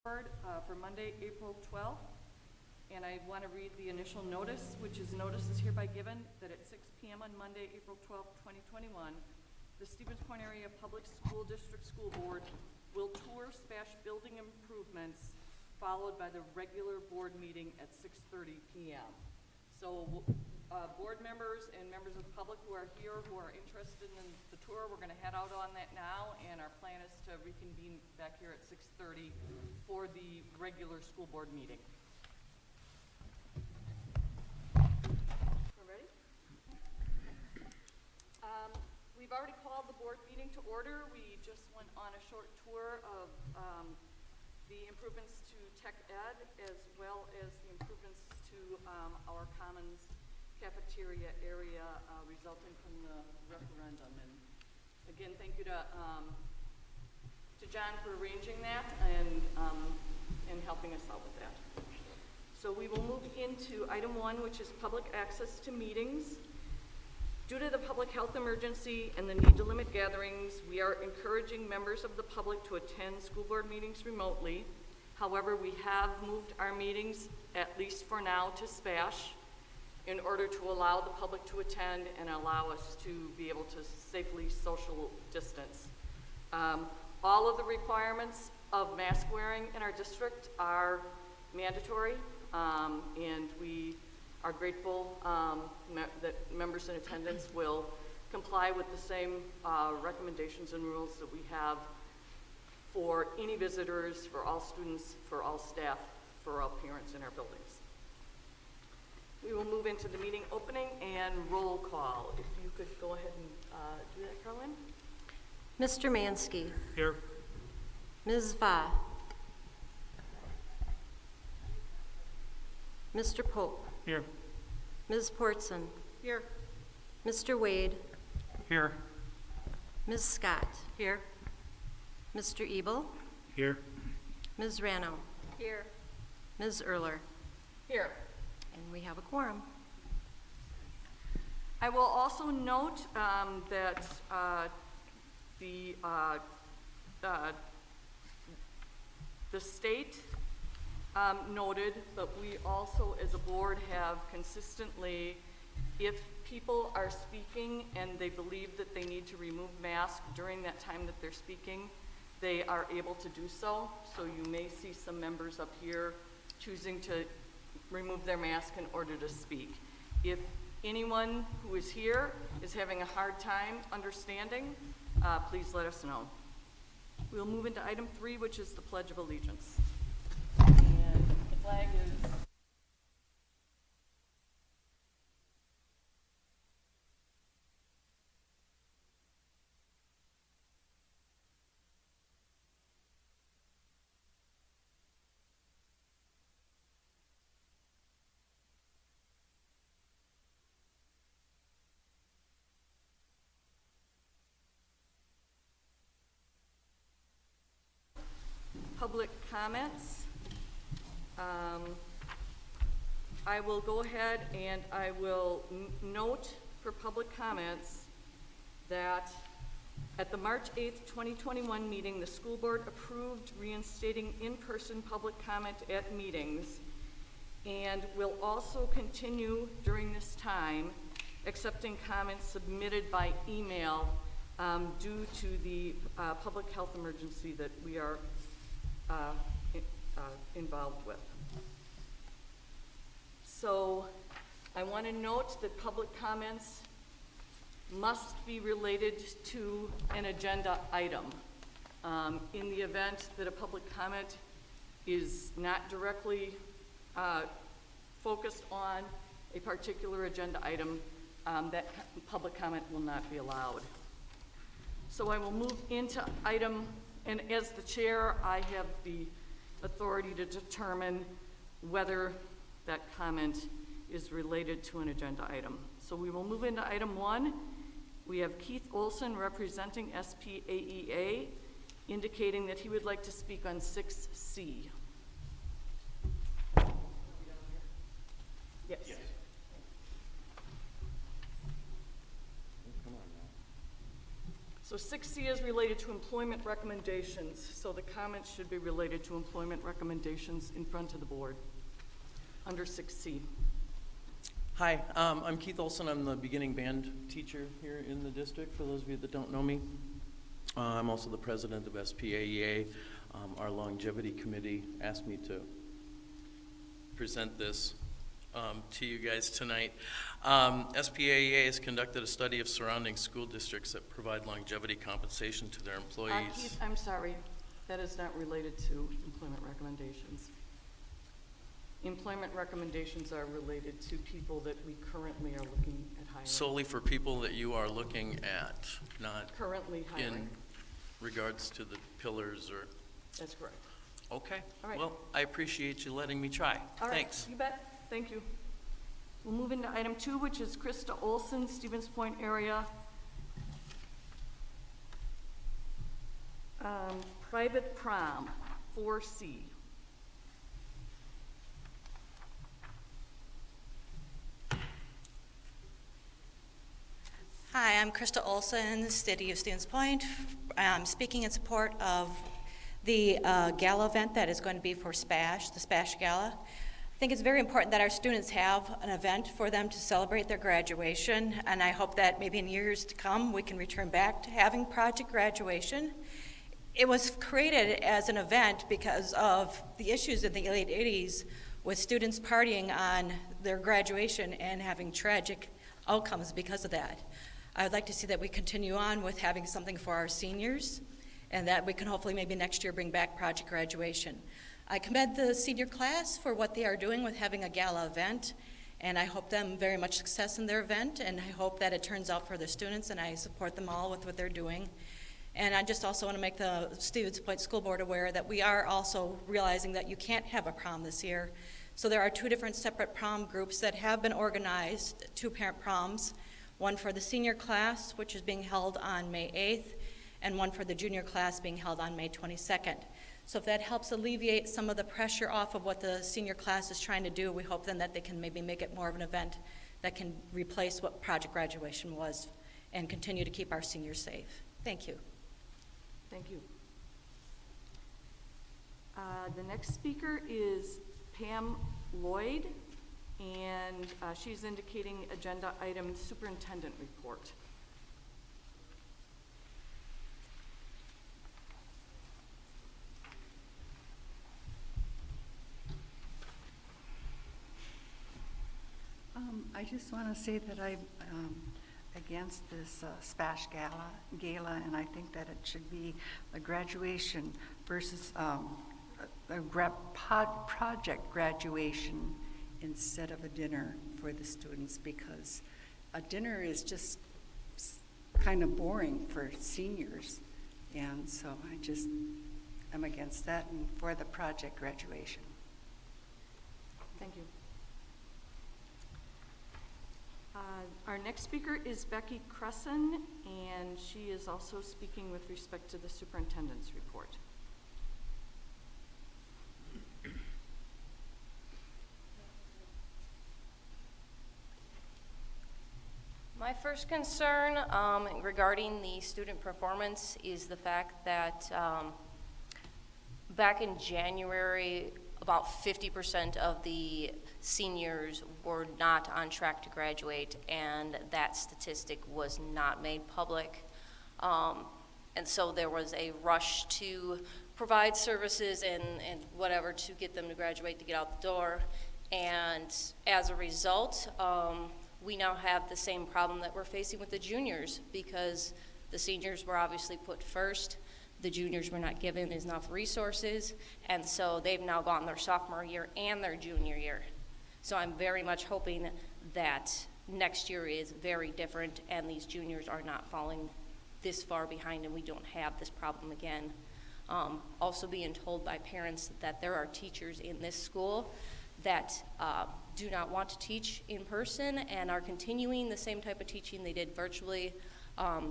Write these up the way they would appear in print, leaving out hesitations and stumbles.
For Monday, April 12th. And I want to read the initial notice, which is notice is hereby given that at 6 p.m. on Monday, April 12th, 2021, the Stevens Point Area Public School District School Board will tour SPASH building improvements, followed by the regular board meeting at 6:30 p.m. So board members and members of the public who are here who are interested in the tour, we're going to head out on that now, and our plan is to reconvene back here at 6:30 for the regular school board meeting. We're ready? We've already called the board meeting to order. We just went on a short tour of the improvements to Tech Ed, as well as the improvements to our Commons cafeteria area resulting from the referendum. And again, thank you to John for arranging that and helping us out with that. So we will move into item 1, which is public access to meetings. Due to the public health emergency and the need to limit gatherings, we are encouraging members of the public to attend school board meetings remotely. However, we have moved our meetings, at least for now, to SPASH in order to allow the public to attend and allow us to be able to safely social distance. All of the requirements of mask wearing in our district are mandatory, and we are grateful that members in attendance will comply with the same recommendations and rules that we have for any visitors, for all students, for all staff, for all parents in our buildings. We will move into the meeting opening and roll call. If you could go ahead and do that, Carolyn. Mr. Mansky. Here. Ms. Va. Mr. Pope. Here. Ms. Portson. Here. Mr. Wade. Here. Ms. Scott. Here. Mr. Ebel. Here. Ms. Rano. Here. Ms. Erler. Here. And we have a quorum. I will also note that the state noted, but we also as a board have consistently, if people are speaking and they believe that they need to remove masks during that time that they're speaking, they are able to do so. So you may see some members up here choosing to remove their mask in order to speak. If anyone who is here is having a hard time understanding, please let us know. We'll move into item 3, which is the Pledge of Allegiance. And the flag is public comments. I will go ahead and I will note for public comments that at the March 8th, 2021 meeting, the school board approved reinstating in-person public comment at meetings and will also continue during this time accepting comments submitted by email due to the public health emergency that we are involved with. So I want to note that public comments must be related to an agenda item. In the event that a public comment is not directly focused on a particular agenda item, that public comment will not be allowed. So I will move into item, and as the chair, I have the authority to determine whether that comment is related to an agenda item. So we will move into item 1. We have Keith Olson representing SPAEA, indicating that he would like to speak on 6C. Yes. So 6C is related to employment recommendations, so the comments should be related to employment recommendations in front of the board, under 6C. Hi, I'm Keith Olson. I'm the beginning band teacher here in the district, for those of you that don't know me. I'm also the president of SPAEA. Our longevity committee asked me to present this to you guys tonight. SPAEA has conducted a study of surrounding school districts that provide longevity compensation to their employees. Keith, I'm sorry, that is not related to employment recommendations. Employment recommendations are related to people that we currently are looking at hiring. Solely for people that you are looking at, not Currently hiring. in regards to the pillars or... That's correct. Okay. All right. Well, I appreciate you letting me try. All right, Thanks. you bet. Thank you. We'll move into item 2, which is Krista Olson, Stevens Point area. Private prom, 4C. Hi, I'm Krista Olson, the City of Stevens Point. I'm speaking in support of the gala event that is going to be for SPASH, the SPASH Gala. I think it's very important that our students have an event for them to celebrate their graduation, and I hope that maybe in years to come we can return back to having Project Graduation. It was created as an event because of the issues in the late 80s with students partying on their graduation and having tragic outcomes because of that. I would like to see that we continue on with having something for our seniors, and that we can hopefully maybe next year bring back Project Graduation. I commend the senior class for what they are doing with having a gala event, and I hope them very much success in their event, and I hope that it turns out for the students, and I support them all with what they're doing. And I just also want to make the Stevens Point School Board aware that we are also realizing that you can't have a prom this year. So there are 2 different separate prom groups that have been organized, 2 parent proms, one for the senior class, which is being held on May 8th, and one for the junior class being held on May 22nd. So if that helps alleviate some of the pressure off of what the senior class is trying to do, we hope then that they can maybe make it more of an event that can replace what Project Graduation was and continue to keep our seniors safe. Thank you. Thank you. The next speaker is Pam Lloyd, and she's indicating agenda item Superintendent Report. I just want to say that I'm against this SPASH Gala, and I think that it should be a graduation versus project graduation instead of a dinner for the students, because a dinner is just kind of boring for seniors, and so I'm against that and for the project graduation. Thank you. Our next speaker is Becky Cresson, and she is also speaking with respect to the superintendent's report. My first concern regarding the student performance is the fact that back in January, about 50% of the seniors were not on track to graduate, and that statistic was not made public. And so there was a rush to provide services and whatever to get them to graduate, to get out the door. And as a result, we now have the same problem that we're facing with the juniors, because the seniors were obviously put first. The juniors were not given enough resources, and so they've now gone their sophomore year and their junior year. So I'm very much hoping that next year is very different and these juniors are not falling this far behind and we don't have this problem again. Also being told by parents that there are teachers in this school that do not want to teach in person and are continuing the same type of teaching they did virtually,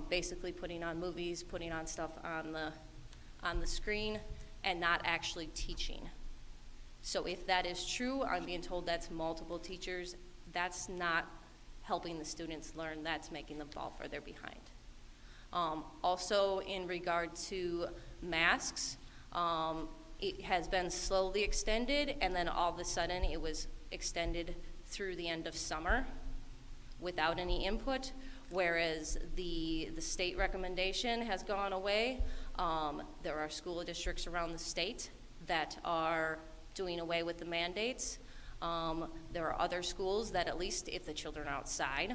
basically putting on movies, putting on stuff on the screen, and not actually teaching. So if that is true, I'm being told that's multiple teachers. That's not helping the students learn. That's making them fall further behind. Also, in regard to masks, it has been slowly extended, and then all of a sudden it was extended through the end of summer without any input, whereas the state recommendation has gone away. There are school districts around the state that are doing away with the mandates. There are other schools that, at least if the children are outside,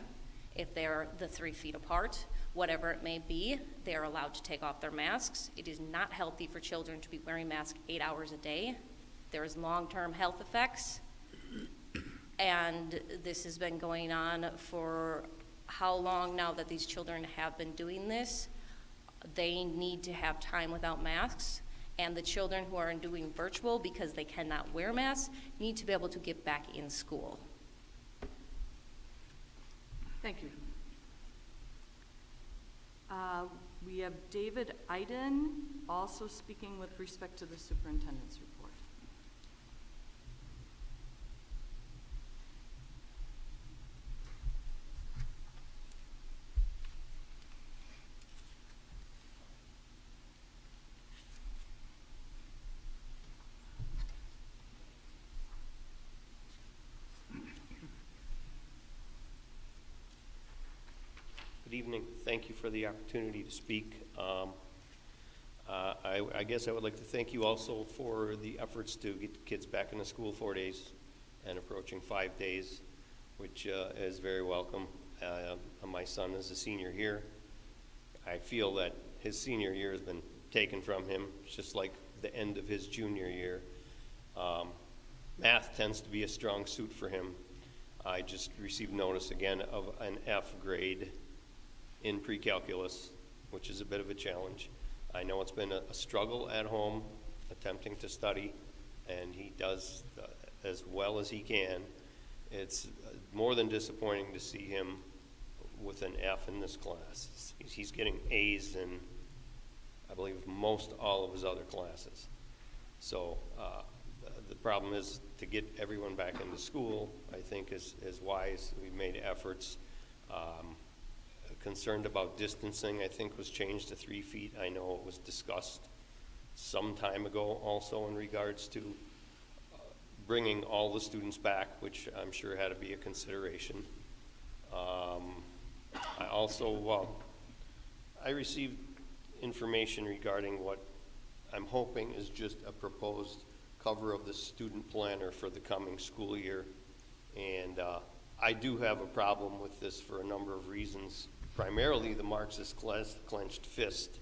if they're the 3 feet apart, whatever it may be, they are allowed to take off their masks. It is not healthy for children to be wearing masks 8 hours a day. There is long-term health effects, and this has been going on for how long now that these children have been doing this. They need to have time without masks, and the children who are doing virtual because they cannot wear masks need to be able to get back in school. Thank you. We have David Iden also speaking with respect to the superintendent's report. Good evening. Thank you for the opportunity to speak. I guess I would like to thank you also for the efforts to get the kids back into school 4 days and approaching 5 days, which is very welcome. My son is a senior here. I feel that his senior year has been taken from him, just like the end of his junior year. Math tends to be a strong suit for him. I just received notice again of an F grade in pre-calculus, which is a bit of a challenge. I know it's been a struggle at home attempting to study, and he does as well as he can. It's more than disappointing to see him with an F in this class. He's getting A's in, I believe, most all of his other classes. So the problem is to get everyone back into school, I think is wise. We've made efforts. Concerned about distancing, I think, was changed to 3 feet. I know it was discussed some time ago also in regards to bringing all the students back, which I'm sure had to be a consideration. I also, I received information regarding what I'm hoping is just a proposed cover of the student planner for the coming school year. And I do have a problem with this for a number of reasons. Primarily the Marxist clenched fist,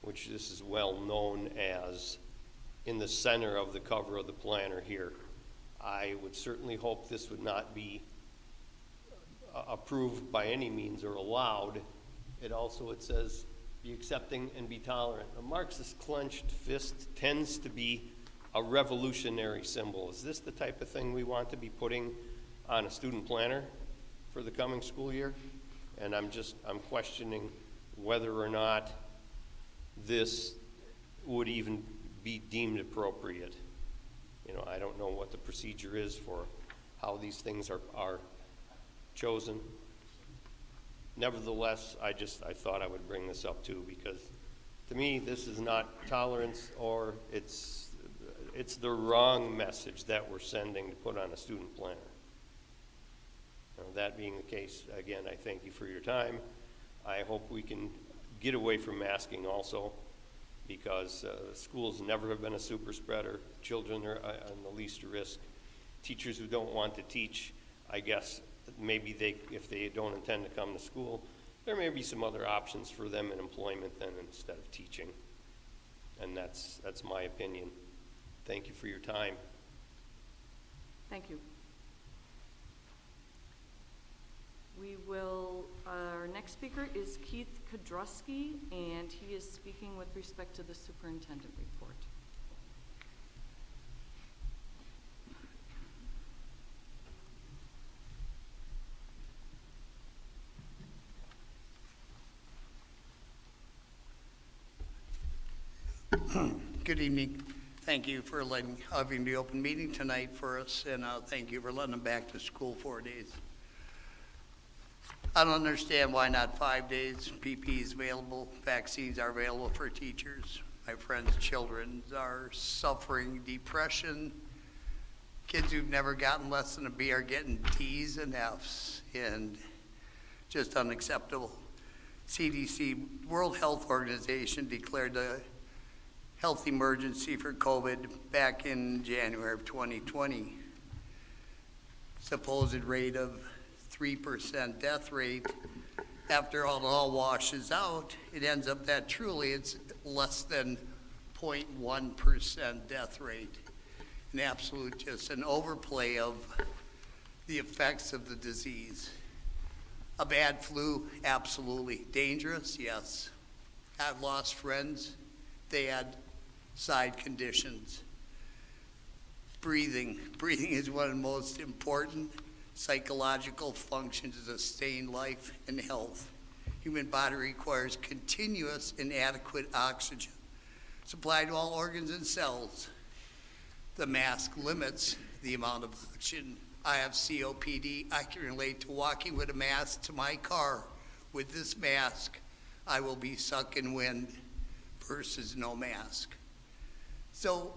which this is well known as, in the center of the cover of the planner here. I would certainly hope this would not be approved by any means or allowed. It says, be accepting and be tolerant. A Marxist clenched fist tends to be a revolutionary symbol. Is this the type of thing we want to be putting on a student planner for the coming school year? And I'm questioning whether or not this would even be deemed appropriate. You know, I don't know what the procedure is for how these things are chosen. Nevertheless, I thought I would bring this up too, because to me this is not tolerance, or it's the wrong message that we're sending to put on a student planner. That being the case, again, I thank you for your time. I hope we can get away from masking also, because schools never have been a super spreader. Children are on the least risk. Teachers who don't want to teach, I guess maybe if they don't intend to come to school, there may be some other options for them in employment then instead of teaching. And that's my opinion. Thank you for your time. Thank you. Our next speaker is Keith Kudrusky, and he is speaking with respect to the superintendent report. Good evening. Thank you for having the open meeting tonight for us, and thank you for letting them back to school 4 days. I don't understand why not 5 days. PPE is available, vaccines are available for teachers. My friends' children are suffering depression. Kids who've never gotten less than a B are getting D's and F's, and just unacceptable. CDC, World Health Organization, declared a health emergency for COVID back in January of 2020. Supposed rate of 3% death rate. After it all washes out, it ends up that truly it's less than 0.1% death rate. An absolute, just an overplay of the effects of the disease. A bad flu, absolutely. Dangerous, yes. I've lost friends. They had side conditions. Breathing is one of the most important psychological functions to sustain life and health. Human body requires continuous and adequate oxygen supplied to all organs and cells. The mask limits the amount of oxygen. I have COPD. I can relate to walking with a mask to my car. With this mask, I will be sucking wind versus no mask. So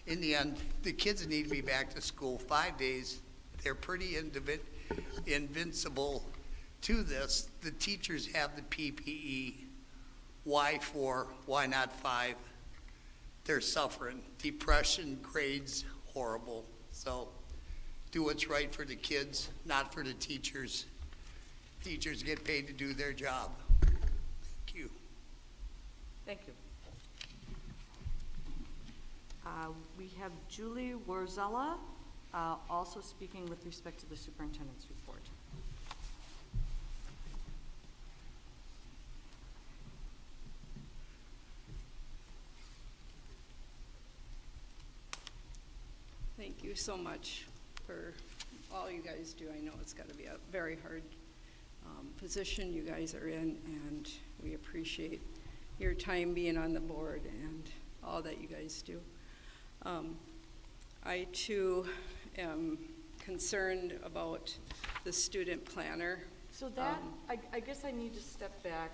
in the end, the kids need to be back to school 5 days. They're pretty invincible to this. The teachers have the PPE. Why 4? Why not 5? They're suffering. Depression, grades, horrible. So do what's right for the kids, not for the teachers. Teachers get paid to do their job. Thank you. Thank you. We have Julie Warzella, also speaking with respect to the superintendent's report. Thank you so much for all you guys do. I know it's got to be a very hard position you guys are in, and we appreciate your time being on the board and all that you guys do. I too am concerned about the student planner. So that, I guess I need to step back.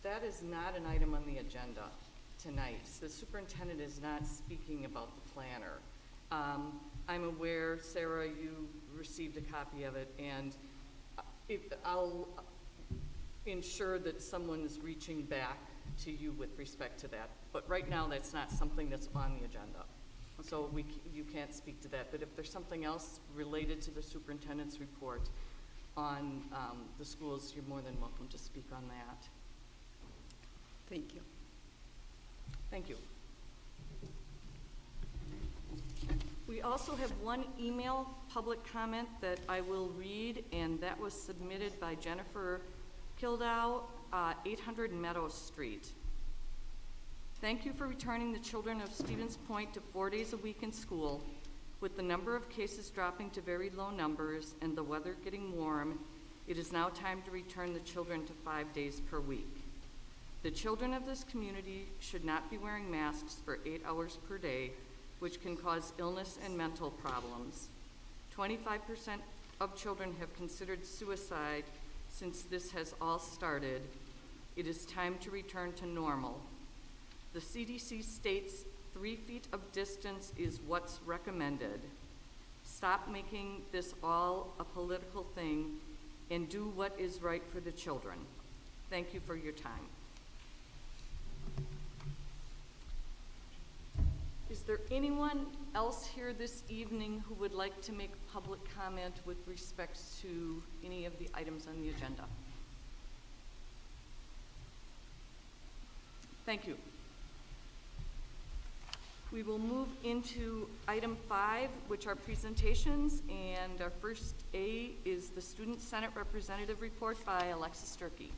That is not an item on the agenda tonight. The superintendent is not speaking about the planner. I'm aware, Sarah, you received a copy of it, and I'll ensure that someone is reaching back to you with respect to that. But right now, that's not something that's on the agenda. So you can't speak to that. But if there's something else related to the superintendent's report on the schools, you're more than welcome to speak on that. Thank you. Thank you. We also have one email public comment that I will read, and that was submitted by Jennifer Kildow, 800 Meadow Street. Thank you for returning the children of Stevens Point to 4 days a week in school. With the number of cases dropping to very low numbers and the weather getting warm, it is now time to return the children to 5 days per week. The children of this community should not be wearing masks for 8 hours per day, which can cause illness and mental problems. 25% of children have considered suicide since this has all started. It is time to return to normal. The CDC states 3 feet of distance is what's recommended. Stop making this all a political thing and do what is right for the children. Thank you for your time. Is there anyone else here this evening who would like to make public comment with respect to any of the items on the agenda? Thank you. We will move into item 5, which are presentations, and our first A is the Student Senate Representative Report by Alexis Sturkey.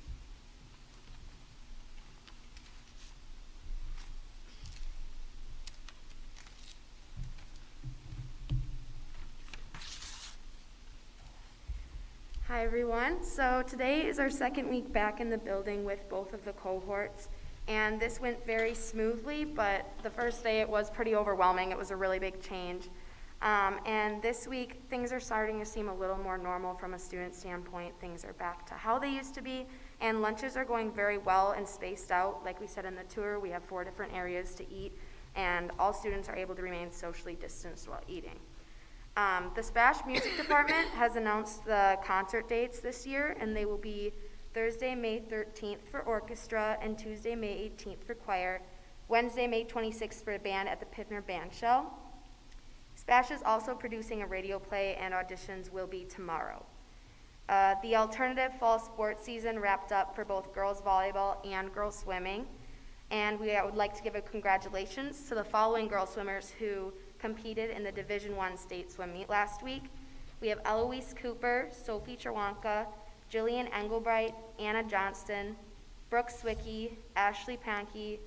Hi everyone. So today is our second week back in the building with both of the cohorts, and this went very smoothly, but the first day it was pretty overwhelming. It was a really big change. And this week, things are starting to seem a little more normal from a student standpoint. Things are back to how they used to be, and lunches are going very well and spaced out. Like we said in the tour, we have 4 different areas to eat, and all students are able to remain socially distanced while eating. The Spash Music Department has announced the concert dates this year, and they will be Thursday, May 13th for orchestra, and Tuesday, May 18th for choir, Wednesday, May 26th for a band at the Pittner Band Shell. Spash is also producing a radio play, and auditions will be tomorrow. The alternative fall sports season wrapped up for both girls volleyball and girls swimming, and I would like to give a congratulations to the following girls swimmers who competed in the Division I state swim meet last week. We have Eloise Cooper, Sophie Chawanka, Jillian Engelbright, Anna Johnston, Brooke Swicky, Ashley Pankey,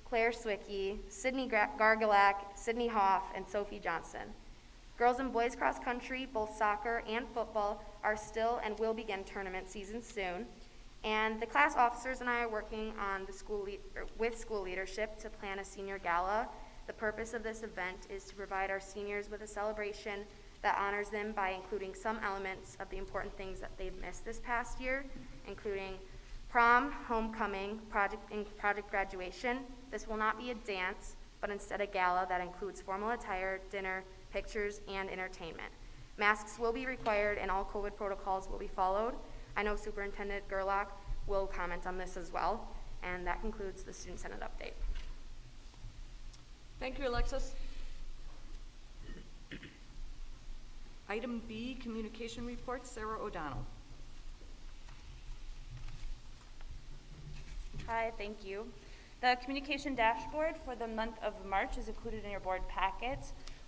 Claire Swicky, Sydney Gargalack, Sydney Hoff, and Sophie Johnson. Girls and boys cross country, both soccer and football, are still and will begin tournament season soon. And the class officers and I are working on with school leadership to plan a senior gala. The purpose of this event is to provide our seniors with a celebration that honors them by including some elements of the important things that they've missed this past year, including prom, homecoming, project graduation. This will not be a dance, but instead a gala that includes formal attire, dinner, pictures, and entertainment. Masks will be required and all COVID protocols will be followed. I know Superintendent Gerlach will comment on this as well, and that concludes the Student Senate update. Thank you, Alexis. Item B, communication reports, Sarah O'Donnell. Hi, thank you. The communication dashboard for the month of March is included in your board packet.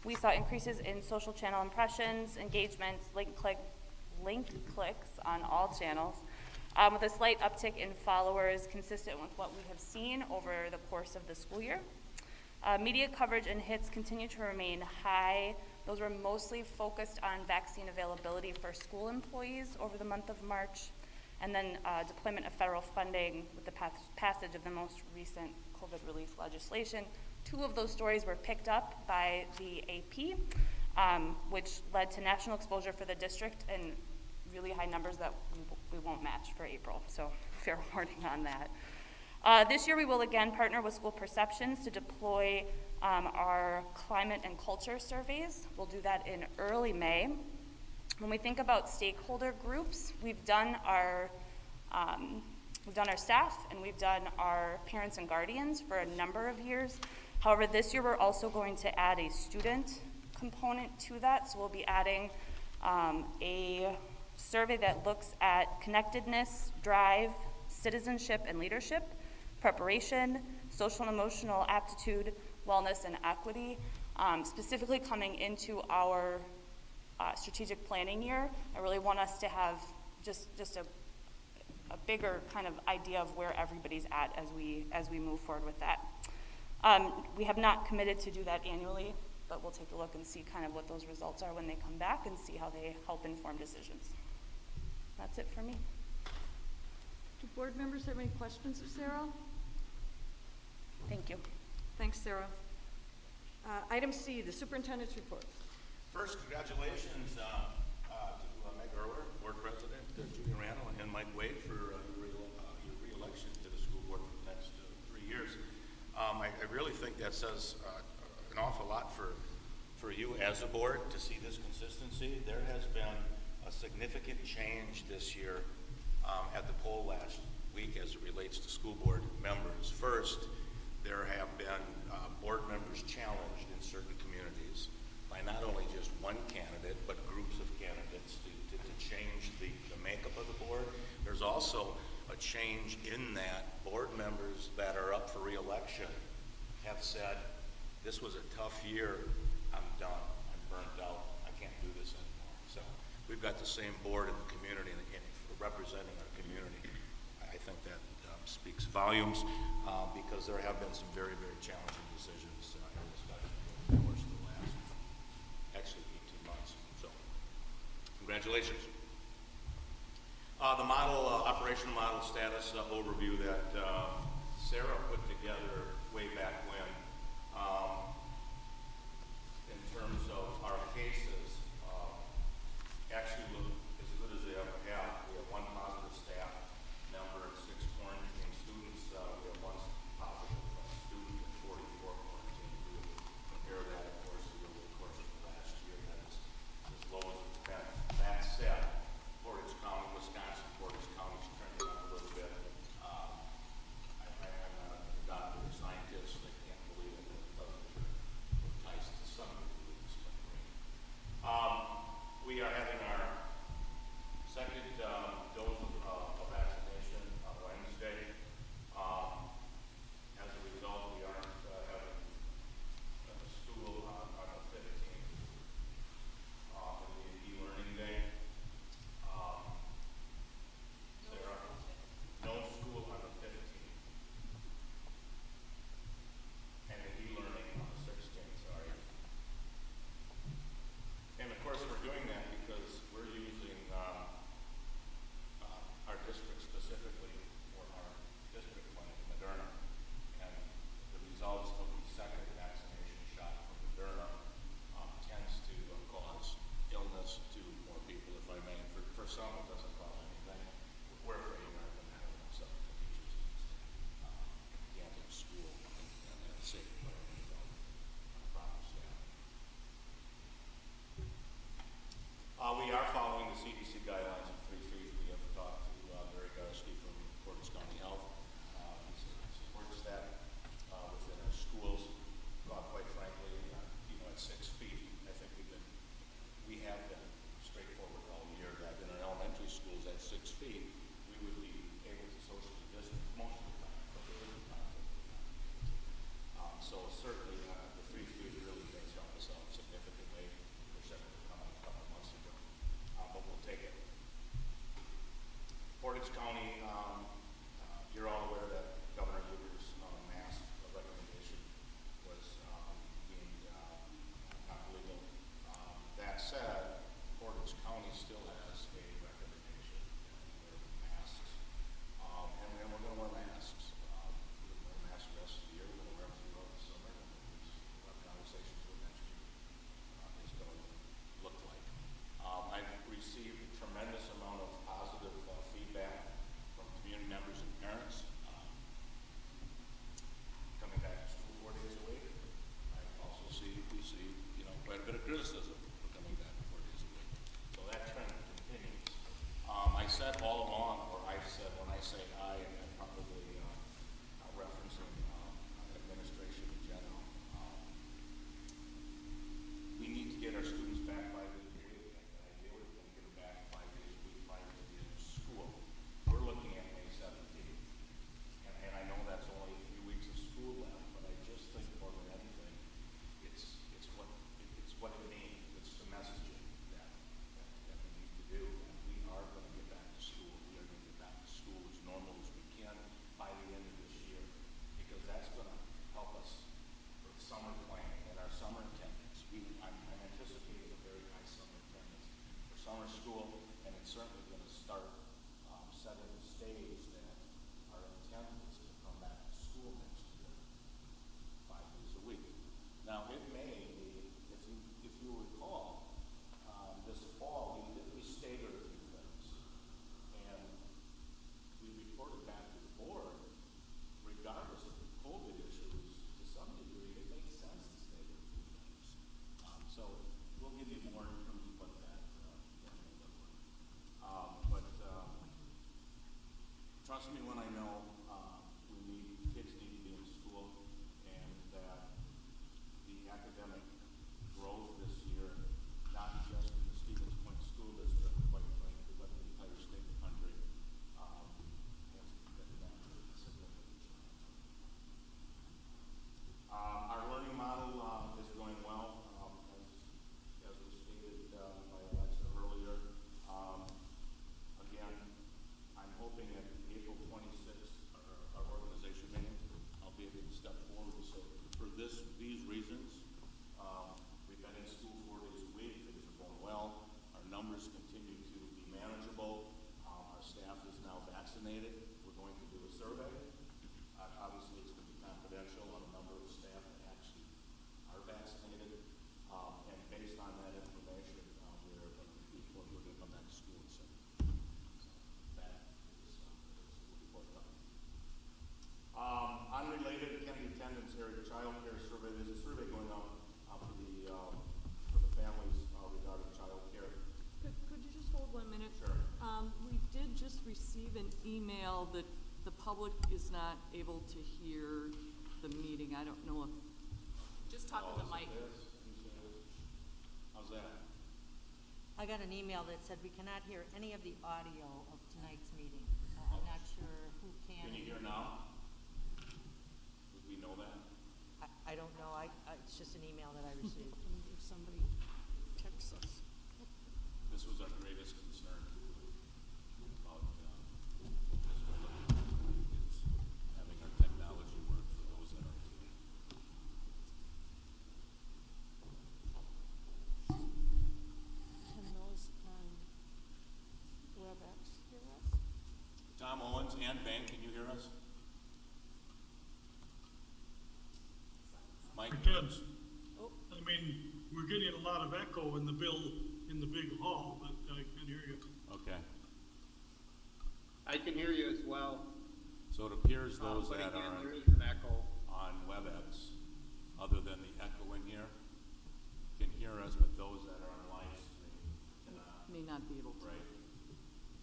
We saw increases in social channel impressions, engagements, link clicks on all channels, with a slight uptick in followers consistent with what we have seen over the course of the school year. Media coverage and hits continue to remain high. Those were mostly focused on vaccine availability for school employees over the month of March, and then deployment of federal funding with the passage of the most recent COVID relief legislation. 2 of those stories were picked up by the AP, which led to national exposure for the district and really high numbers that we won't match for April, so fair warning on that. This year we will again partner with School Perceptions to deploy our climate and culture surveys. We'll do that in early May. When we think about stakeholder groups, we've done our staff and we've done our parents and guardians for a number of years. However, this year we're also going to add a student component to that. So we'll be adding a survey that looks at connectedness, drive, citizenship and leadership, preparation, social and emotional aptitude, wellness and equity. Specifically coming into our strategic planning year, I really want us to have just a bigger kind of idea of where everybody's at as we move forward with that. We have not committed to do that annually, but we'll take a look and see kind of what those results are when they come back and see how they help inform decisions. That's it for me. Do board members have any questions of Sarah? Thank you. Thanks, Sarah. Item C, the superintendent's report. First, congratulations to Meg Erler, board president, Judy Randall, and Mike Wade for your re-election to the school board for the next 3 years. I really think that says an awful lot for you as a board to see this consistency. There has been a significant change this year at the poll last week as it relates to school board members. First, there have been board members challenged in certain communities by not only just one candidate, but groups of candidates to change the makeup of the board. There's also a change in that board members that are up for re-election have said, this was a tough year, I'm done, I'm burnt out, I can't do this anymore. So we've got the same board in the community and representing our community. I think that speaks volumes because there have been some very, very challenging decisions in this country over the course of the last, actually 18 months. So, congratulations. The model, operational model status overview that Sarah put together way back when in terms of our at 6 feet. I think we have been straightforward all year that in our elementary schools at 6 feet, we would be able to socially distance most of the time, but there is a conflict. So certainly the 3 feet really does help us out significantly. Wish that would have come a couple months ago, but we'll take it. Portage County, you're all aware that Governor Euler's mask recommendation was deemed not legal. That said, Portage County still has a recommendation to wear masks, and we're going to wear masks. We're going to wear masks the rest of the year. We're going to wear them throughout the summer, and we'll have conversations with next year is going to look like. I've received a tremendous amount of positive feedback from community members and parents. Coming back to school 4 days a week, I also we see, quite a bit of criticism for coming back 4 days a week. So that trend continues. I said all along, or I've said when I say I, and I'm probably referencing administration in general, we need to get our students back 5 days a week, and ideally we can get them back 5 days a week prior to the end of school. We're looking at May 17th, and I know that's only a few weeks of school left, but I just think more than anything, it's what it means. It's the messaging that we need to do. And we are going to get back to school. We are going to get back to school as normal as we can by the end of this year, because that's going to help us with summer planning and our summer attendance. I'm anticipating a very high summer attendance for summer school, and it's certainly going to start setting the stage that our intent is to come back to school next year 5 days a week. Now, it may be, if you recall, this fall we staggered a few things, and we reported back to the board, regardless of the COVID issues, to some degree, it makes sense to stagger a few things. So we'll give you more in terms of what that may look like. But trust me when I know kids need to be in school, and that the academic growth this year, not just in the Stevens Point School District, quite frankly, but the entire state of the country, has been that significant challenge. Our learning model is going well, as was stated by Alexa earlier. Again, I'm hoping at April 26th, our organization meeting, I'll be able to step forward. So for these reasons, we've been in school 4 days a week. Things are going well. Our numbers continue to be manageable. Our staff is now vaccinated. We're going to do a survey. Obviously, it's going to be confidential on the number of staff that actually are vaccinated. And based on that information, we're going to come back to school in September. So that is forthcoming. Unrelated attending attendance area child care survey. There's a survey going on for the families regarding child care. Could you just hold 1 minute? Sure. We did just receive an email that the public is not able to hear the meeting. I don't know if, just talk to the mic. How's that? I got an email that said we cannot hear any of the audio of tonight's meeting. I'm not sure who can. Can you hear now? Would we know that? I don't know. It's just an email that I received. If somebody texts us. This was our greatest concern about this is having our technology work for those that are here. Can those on WebEx hear us? Tom Owens, Ann Bank, can you hear us? Mike? Kids. I mean, we're getting a lot of echo in the big hall, but I can hear you. Okay. I can hear you as well. So it appears those But that again, are there is an echo. on WebEx, other than the echo in here, can hear us, but those that are on live stream cannot. May not be able to. Right.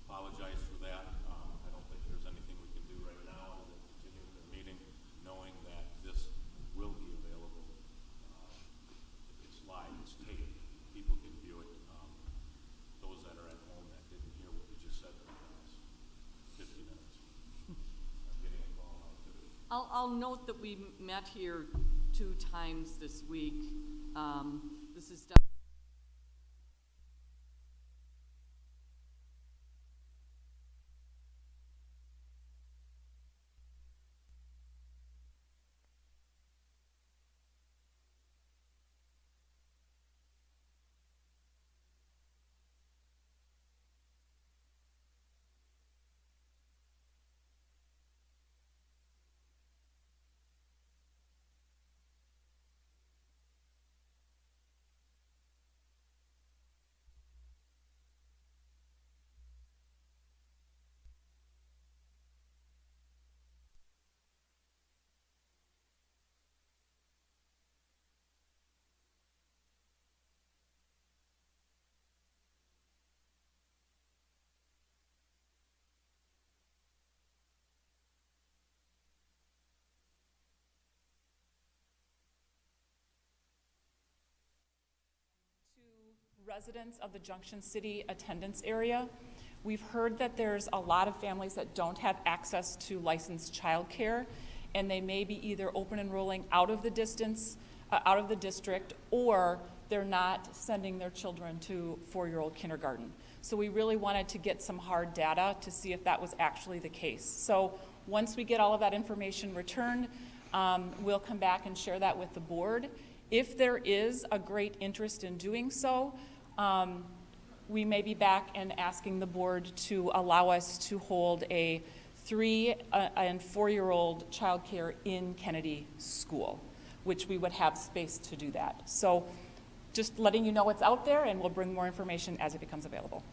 Apologize for that. I don't think there's anything we can do right now other than continue the meeting, knowing that this will be available. It's I'll note that we met here 2 times this week. This is residents of the Junction City attendance area. We've heard that there's a lot of families that don't have access to licensed childcare, and they may be either open enrolling out of the district, or they're not sending their children to 4-year-old kindergarten. So we really wanted to get some hard data to see if that was actually the case. So once we get all of that information returned, we'll come back and share that with the board. If there is a great interest in doing so, we may be back and asking the board to allow us to hold a 3- and 4-year-old childcare in Kennedy School, which we would have space to do that. So just letting you know what's out there, and we'll bring more information as it becomes available.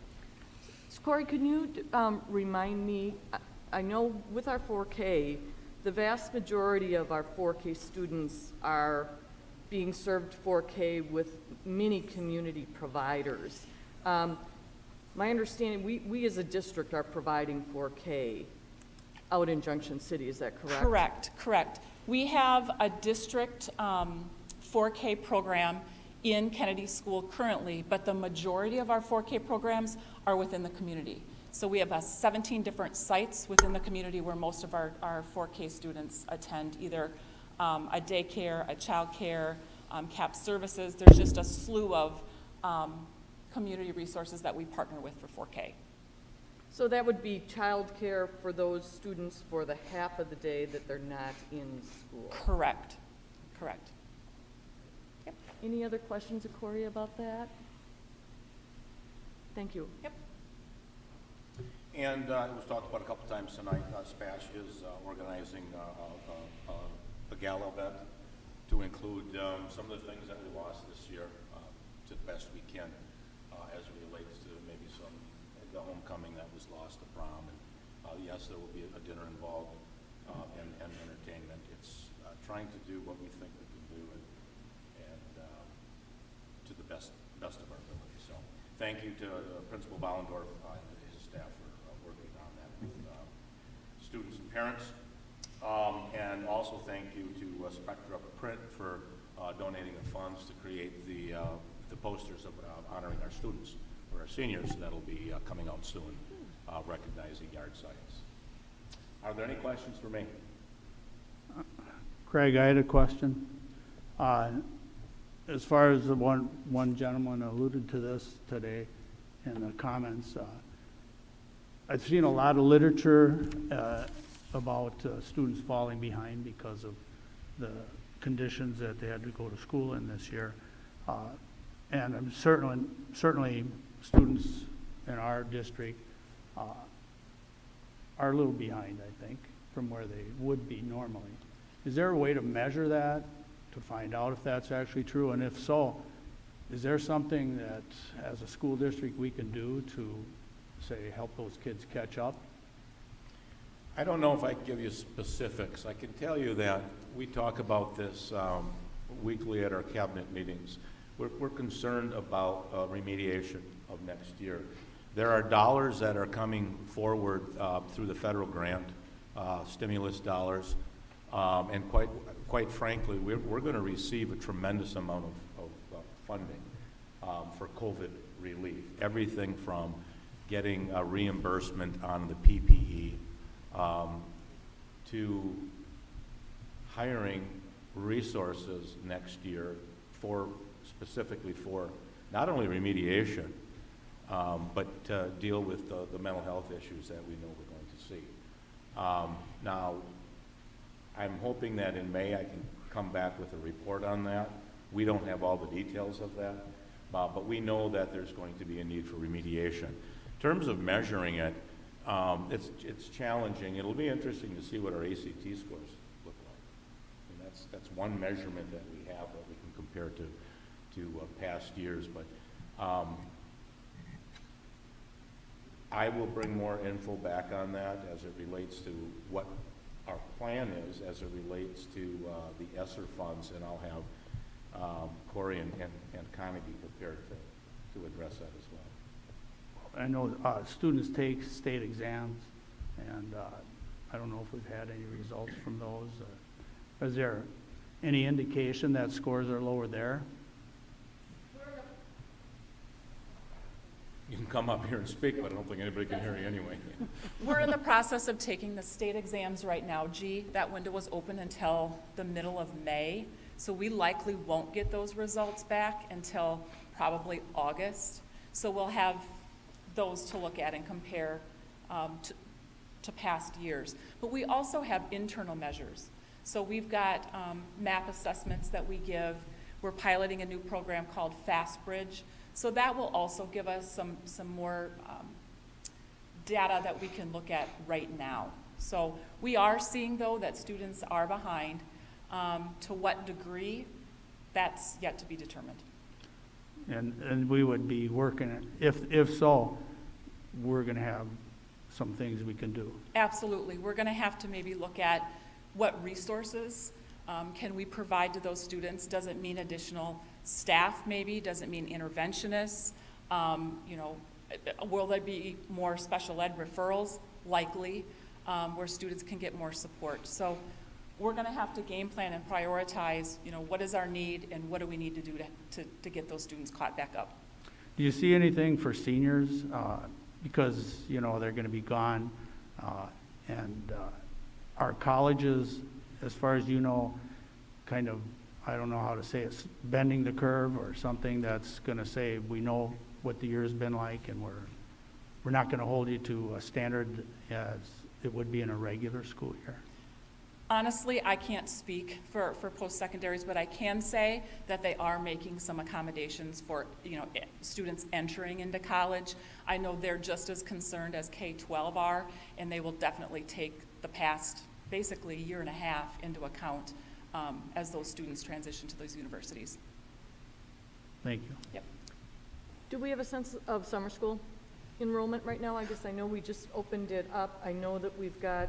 So Corey, can you remind me, I know with our 4K, the vast majority of our 4K students are being served 4K with many community providers. My understanding, we as a district are providing 4K out in Junction City, is that correct? Correct. We have a district 4K program in Kennedy School currently, but the majority of our 4K programs are within the community. So we have 17 different sites within the community where most of our 4K students attend either a daycare, a childcare, CAP services. There's just a slew of community resources that we partner with for 4K. So that would be childcare for those students for the half of the day that they're not in school? Correct. Yep. Any other questions of Corey about that? Thank you. Yep. And it was talked about a couple times tonight, SPASH is organizing a gala event to include some of the things that we lost this year to the best we can as it relates to maybe the homecoming that was lost, the prom. And yes, there will be a dinner involved and entertainment. It's trying to do what we think we can do and to the best of our ability. So thank you to Principal Bollendorf and his staff for working on that with students and parents. And also thank you to Spectra Print for donating the funds to create the posters of honoring our students, or our seniors, that'll be coming out soon, recognizing yard signs. Are there any questions for me? Craig, I had a question. As far as the one gentleman alluded to this today in the comments, I've seen a lot of literature about students falling behind because of the conditions that they had to go to school in this year. And I'm certainly students in our district are a little behind, I think, from where they would be normally. Is there a way to measure that, to find out if that's actually true? And if so, is there something that, as a school district, we can do to, say, help those kids catch up? I don't know if I can give you specifics. I can tell you that we talk about this weekly at our cabinet meetings. We're concerned about remediation of next year. There are dollars that are coming forward through the federal grant, stimulus dollars, and quite frankly, we're going to receive a tremendous amount of funding for COVID relief. Everything from getting a reimbursement on the PPE to hiring resources next year specifically for not only remediation, but to deal with the mental health issues that we know we're going to see. Now, I'm hoping that in May I can come back with a report on that. We don't have all the details of that, but we know that there's going to be a need for remediation. In terms of measuring it, it's challenging. It'll be interesting to see what our ACT scores look like. I mean, that's one measurement that we have that we can compare to past years. But I will bring more info back on that as it relates to what our plan is as it relates to the ESSER funds, and I'll have Corey and Carnegie prepared to address that as well. I know students take state exams, and I don't know if we've had any results from those. Is there any indication that scores are lower there? You can come up here and speak, but I don't think anybody can hear you anyway. We're in the process of taking the state exams right now, G. That window was open until the middle of May, so we likely won't get those results back until probably August. So we'll have those to look at and compare to past years. But we also have internal measures. So we've got MAP assessments that we give. We're piloting a new program called FastBridge. So that will also give us some more data that we can look at right now. So we are seeing, though, that students are behind. To what degree, that's yet to be determined. And we would be working, if so, we're going to have some things we can do. Absolutely. We're going to have to maybe look at what resources can we provide to those students. Does it mean additional staff maybe? Does it mean interventionists? Will there be more special ed referrals? Likely, where students can get more support. So we're going to have to game plan and prioritize, what is our need and what do we need to do to get those students caught back up. Do you see anything for seniors? Because, they're going to be gone. And our colleges, as far as you know, kind of, I don't know how to say it, bending the curve or something that's going to say we know what the year's been like, and we're not going to hold you to a standard as it would be in a regular school year. Honestly, I can't speak for post-secondaries, but I can say that they are making some accommodations for students entering into college. I know they're just as concerned as K-12 are, and they will definitely take the past basically year and a half into account as those students transition to those universities. Thank you. Yep. Do we have a sense of summer school enrollment right now? I guess I know we just opened it up. I know that we've got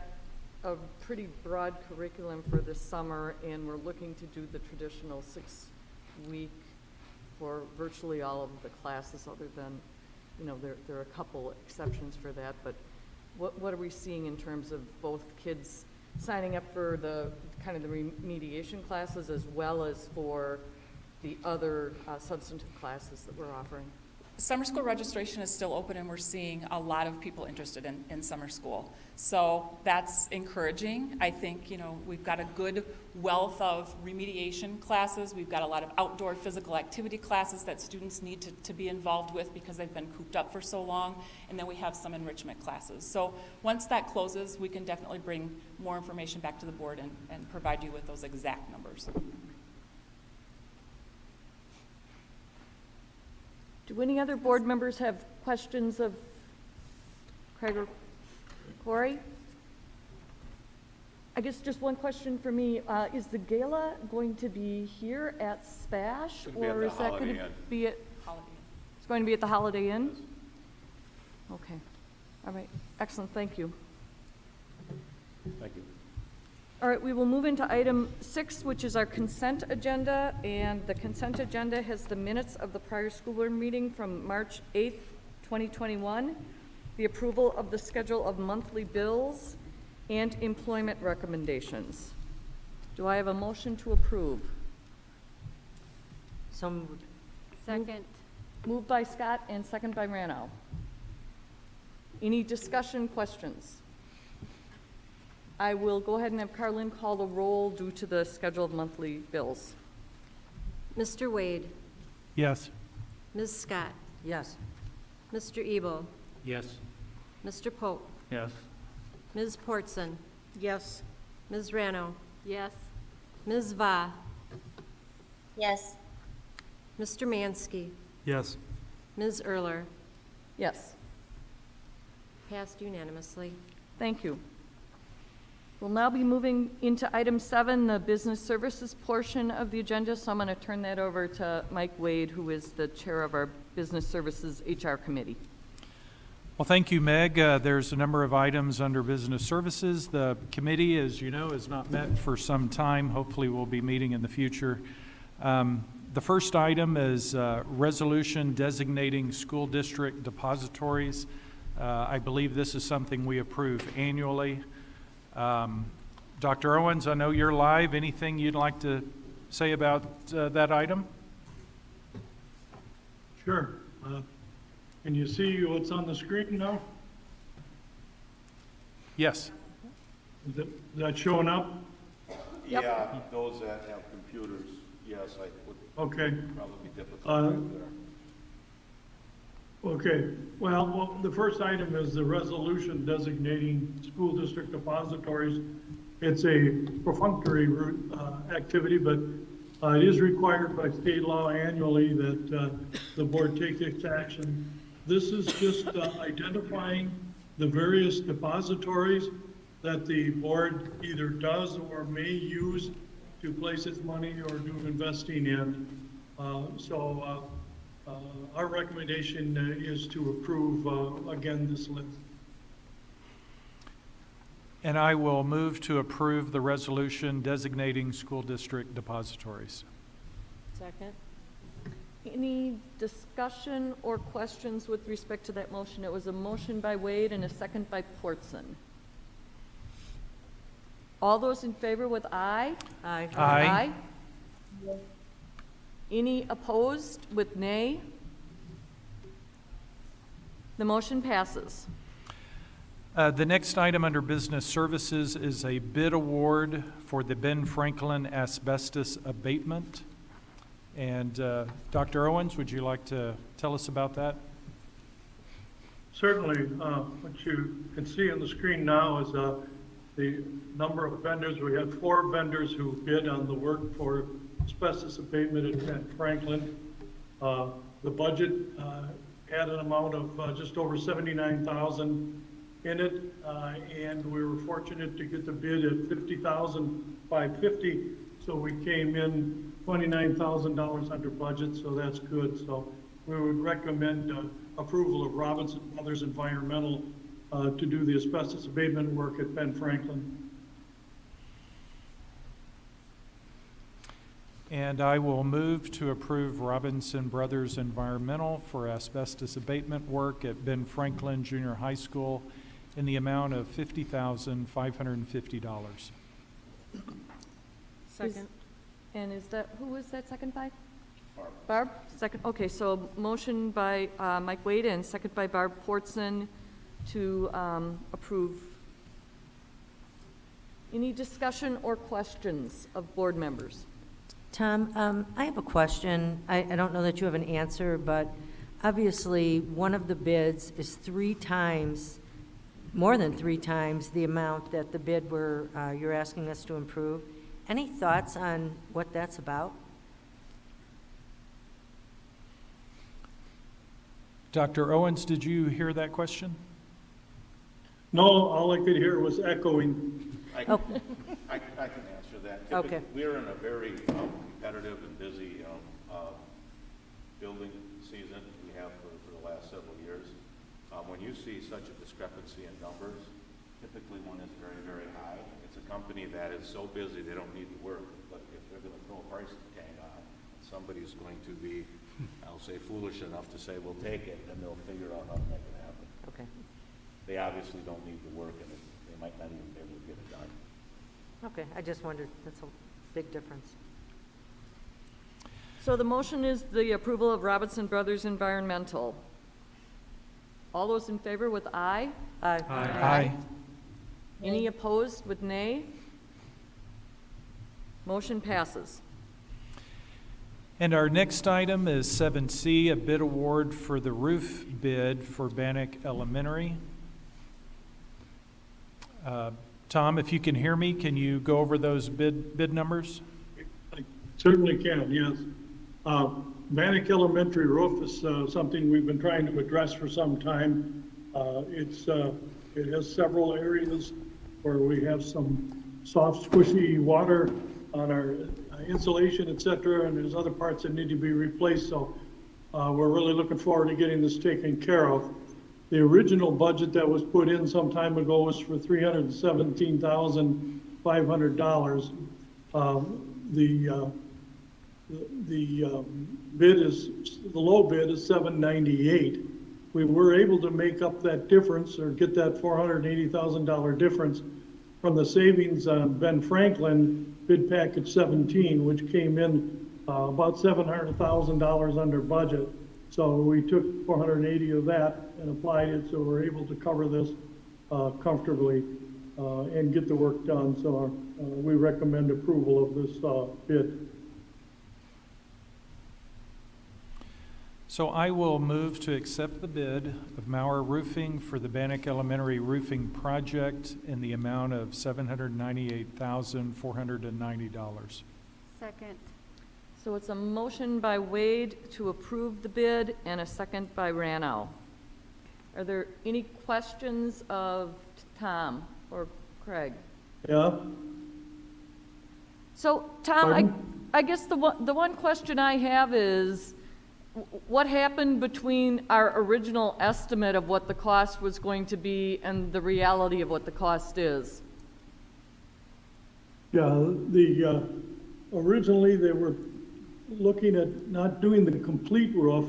a pretty broad curriculum for this summer, and we're looking to do the traditional 6-week for virtually all of the classes, other than, there are a couple exceptions for that. But what are we seeing in terms of both kids signing up for the kind of the remediation classes as well as for the other substantive classes that we're offering? Summer school registration is still open, and we're seeing a lot of people interested in summer school. So that's encouraging. I think, we've got a good wealth of remediation classes. We've got a lot of outdoor physical activity classes that students need to be involved with because they've been cooped up for so long. And then we have some enrichment classes. So once that closes, we can definitely bring more information back to the board and provide you with those exact numbers. Do any other board members have questions of Craig or Corey? I guess just one question for me. Is the gala going to be here at SPASH? Or is that going to be at Holiday Inn. It's going to be at the Holiday Inn? Okay. All right. Excellent. Thank you. Thank you. All right, we will move into item 6, which is our consent agenda, and the consent agenda has the minutes of the prior school board meeting from March 8th, 2021, the approval of the schedule of monthly bills, and employment recommendations. Do I have a motion to approve? So moved. Second. Moved by Scott and second by Rano. Any discussion, questions? I will go ahead and have Carlin call the roll due to the scheduled monthly bills. Mr. Wade, Yes. Ms. Scott, Yes. Mr. Ebel, Yes. Mr. Pope, Yes. Ms. Portson, Yes. Ms. Rano, Yes. Ms. Va, Yes. Mr. Mansky, Yes. Ms. Erler. Yes, Passed unanimously. thank you. We'll now be moving into item 7, the business services portion of the agenda, so I'm going to turn that over to Mike Wade, who is the chair of our business services HR committee. Well, thank you, Meg. There's a number of items under business services. The committee, as you know, has not met for some time. Hopefully, we'll be meeting in the future. The first item is resolution designating school district depositories. I believe this is something we approve annually. Dr. Owens, I know you're live. Anything you'd like to say about that item? Sure. Can you see what's on the screen now? Yes. Is that showing up? Yep. Yeah, those that have computers, yes, I would Okay. probably be difficult right there. Okay. Well, the first item is the resolution designating school district depositories. It's a perfunctory activity, but it is required by state law annually that the board take this action. This is just identifying the various depositories that the board either does or may use to place its money or do investing in. Our recommendation is to approve, again, this list. And I will move to approve the resolution designating school district depositories. Second? Any discussion or questions with respect to that motion? It was a motion by Wade and a second by Portson. All those in favor with aye? Aye. Aye. Any opposed with nay? The motion passes. The next item under business services is a bid award for the Ben Franklin asbestos abatement. And Dr. Owens, would you like to tell us about that? Certainly. What you can see on the screen now is the number of vendors. We had 4 vendors who bid on the work for asbestos abatement at Ben Franklin. The budget had an amount of just over $79,000 in it, and we were fortunate to get the bid at $50,550. So we came in $29,000 under budget, so that's good. So we would recommend approval of Robinson Brothers Environmental to do the asbestos abatement work at Ben Franklin. And I will move to approve Robinson Brothers Environmental for asbestos abatement work at Ben Franklin Junior High School in the amount of $50,550. Second. And is that, who was that second by? Barb. Second, okay, so motion by Mike Wade and second by Barb Portson to approve. Any discussion or questions of board members? Tom, I have a question. I don't know that you have an answer, but obviously, one of the bids is 3 times, more than 3 times the amount that the bid you're asking us to improve. Any thoughts on what that's about? Dr. Owens, did you hear that question? No, all I could hear was echoing. I can answer that. Okay. We're in a very competitive and busy building season we have for the last several years. When you see such a discrepancy in numbers, typically one is very, very high. It's a company that is so busy they don't need the work, but if they're going to throw a price tag on, somebody's going to be, I'll say, foolish enough to say, we'll take it, and they'll figure out how to make it happen. Okay. They obviously don't need the work, and they might not even be able to get it done. Okay, I just wondered, that's a big difference. So the motion is the approval of Robinson Brothers Environmental. All those in favor with aye? Aye. Aye. Any opposed with nay? Motion passes. And our next item is 7C, a bid award for the roof bid for Bannock Elementary. Tom, if you can hear me, can you go over those bid numbers? I certainly can, yes. Bannock Elementary roof is something we've been trying to address for some time. It has several areas where we have some soft, squishy water on our insulation, et cetera, and there's other parts that need to be replaced, so we're really looking forward to getting this taken care of. The original budget that was put in some time ago was for $317,500. The low bid is $798,000. We were able to make up that difference or get that $480,000 difference from the savings on Ben Franklin bid package 17, which came in about $700,000 under budget. So we took 480 of that and applied it, so we're able to cover this comfortably and get the work done. So we recommend approval of this bid. So I will move to accept the bid of Maurer Roofing for the Bannock Elementary roofing project in the amount of $798,490. Second. So it's a motion by Wade to approve the bid and a second by Ranow. Are there any questions of Tom or Craig? Yeah? So, Tom, Pardon? I guess the one question I have is, what happened between our original estimate of what the cost was going to be and the reality of what the cost is? Yeah, originally they were looking at not doing the complete roof,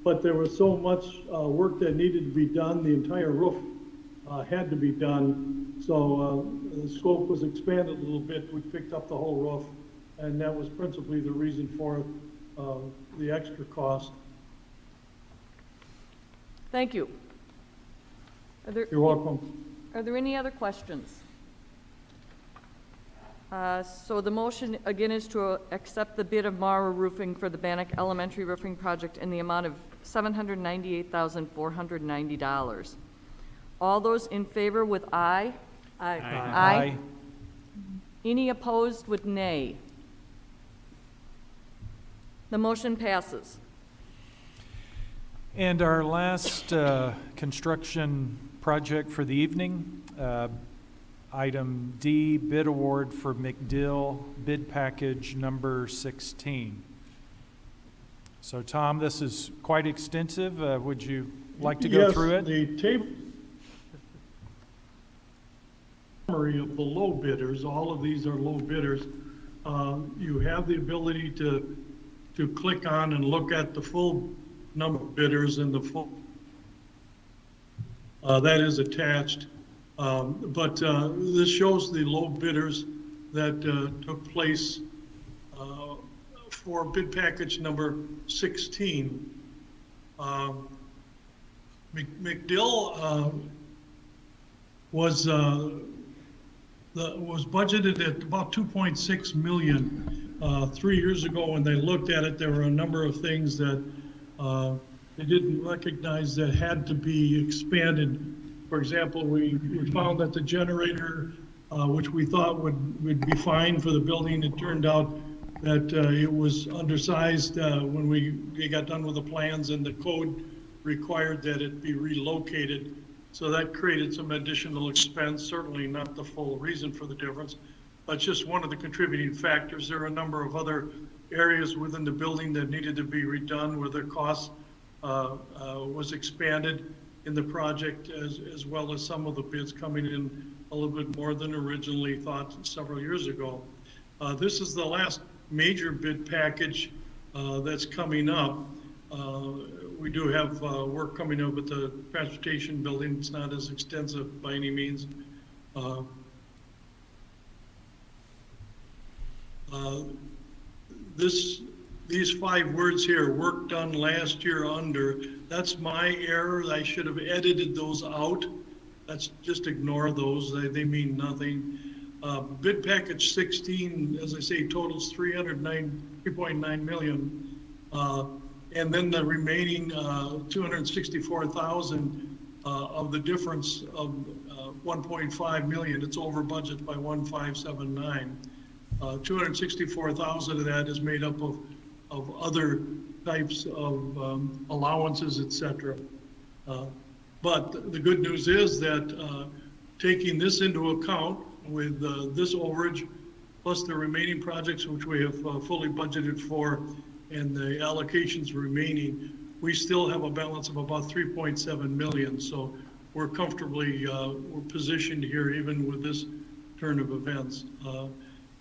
but there was so much work that needed to be done, the entire roof had to be done. So the scope was expanded a little bit. We picked up the whole roof, and that was principally the reason for the extra cost. Thank you. You're welcome. Are there any other questions? So the motion, again, is to accept the bid of Maurer Roofing for the Bannock Elementary roofing project in the amount of $798,490. All those in favor with aye? Aye. Aye. Any opposed with nay? The motion passes. And our last construction project for the evening, item D, bid award for McDill, bid package number 16. So Tom, this is quite extensive. Would you like to go through it? Yes, the table summary of the low bidders, all of these are low bidders. You have the ability to click on and look at the full number of bidders and the full that is attached. But this shows the low bidders that took place for bid package number 16. McDill was budgeted at about 2.6 million. 3 years ago when they looked at it, there were a number of things that they didn't recognize that had to be expanded. For example, we found that the generator, which we thought would be fine for the building, it turned out that it was undersized when we got done with the plans, and the code required that it be relocated. So that created some additional expense, certainly not the full reason for the difference, but just one of the contributing factors. There are a number of other areas within the building that needed to be redone where the cost was expanded in the project, as well as some of the bids coming in a little bit more than originally thought several years ago. This is the last major bid package that's coming up. We do have work coming up at the transportation building. It's not as extensive by any means. These 5 words here, work done last year under, that's my error. I should have edited those out. let's just ignore those. They mean nothing. Bid package 16, as I say, totals 3.9 million. And then the remaining 264,000 of the difference of 1.5 million, it's over budget by 1,579. 264,000 of that is made up of other types of allowances, et cetera. But the good news is that taking this into account with this overage, plus the remaining projects which we have fully budgeted for, and the allocations remaining, we still have a balance of about 3.7 million. So we're comfortably we're positioned here even with this turn of events.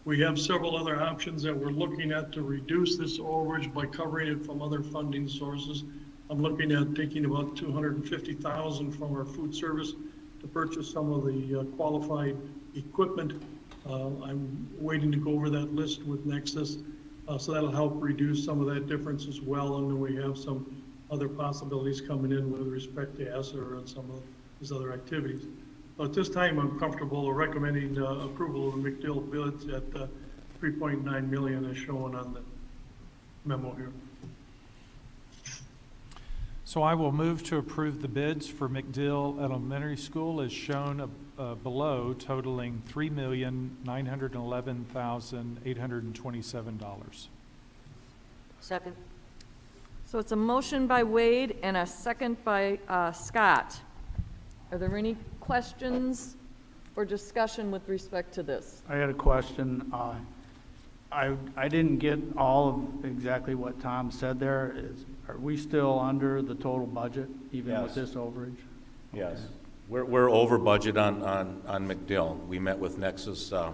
We have several other options that we're looking at to reduce this overage by covering it from other funding sources. I'm looking at taking about 250,000 from our food service to purchase some of the qualified equipment. I'm waiting to go over that list with Nexus, so that'll help reduce some of that difference as well. And then we have some other possibilities coming in with respect to ESSER and some of these other activities. But at this time, I'm comfortable recommending approval of the McDill bids at 3.9 million as shown on the memo here. So I will move to approve the bids for McDill Elementary School as shown below, totaling $3,911,827. Second. So it's a motion by Wade and a second by Scott. Are there any questions or discussion with respect to this? I had a question. I didn't get all of exactly what Tom said there. Are we still under the total budget, even with this overage? Yes. We're over budget on McDill. We met with Nexus, is that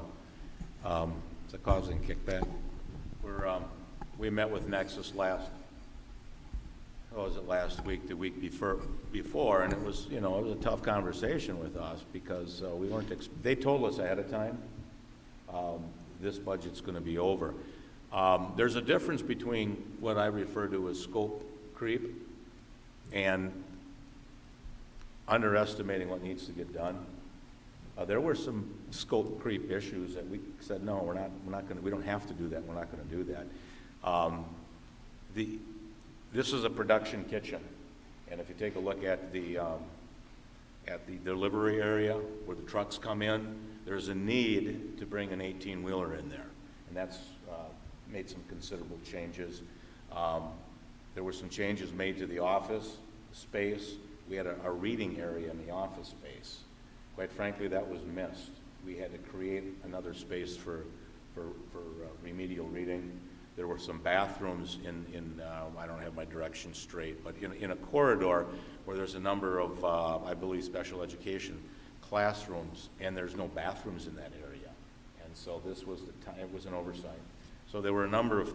causing kickback? We met with Nexus last week, the week before, and it was, it was a tough conversation with us because we weren't, they told us ahead of time, this budget's gonna be over. There's a difference between what I refer to as scope creep and underestimating what needs to get done. There were some scope creep issues that we said, no, we're not gonna, we don't have to do that, we're not gonna do that. This is a production kitchen, and if you take a look at the delivery area where the trucks come in, there's a need to bring an 18-wheeler in there, and that's made some considerable changes. There were some changes made to the office space. We had a reading area in the office space. Quite frankly, that was missed. We had to create another space for remedial reading. There were some bathrooms in I don't have my directions straight, but in a corridor where there's a number of, I believe, special education classrooms, and there's no bathrooms in that area. And so this was the time, it was an oversight. So there were a number of,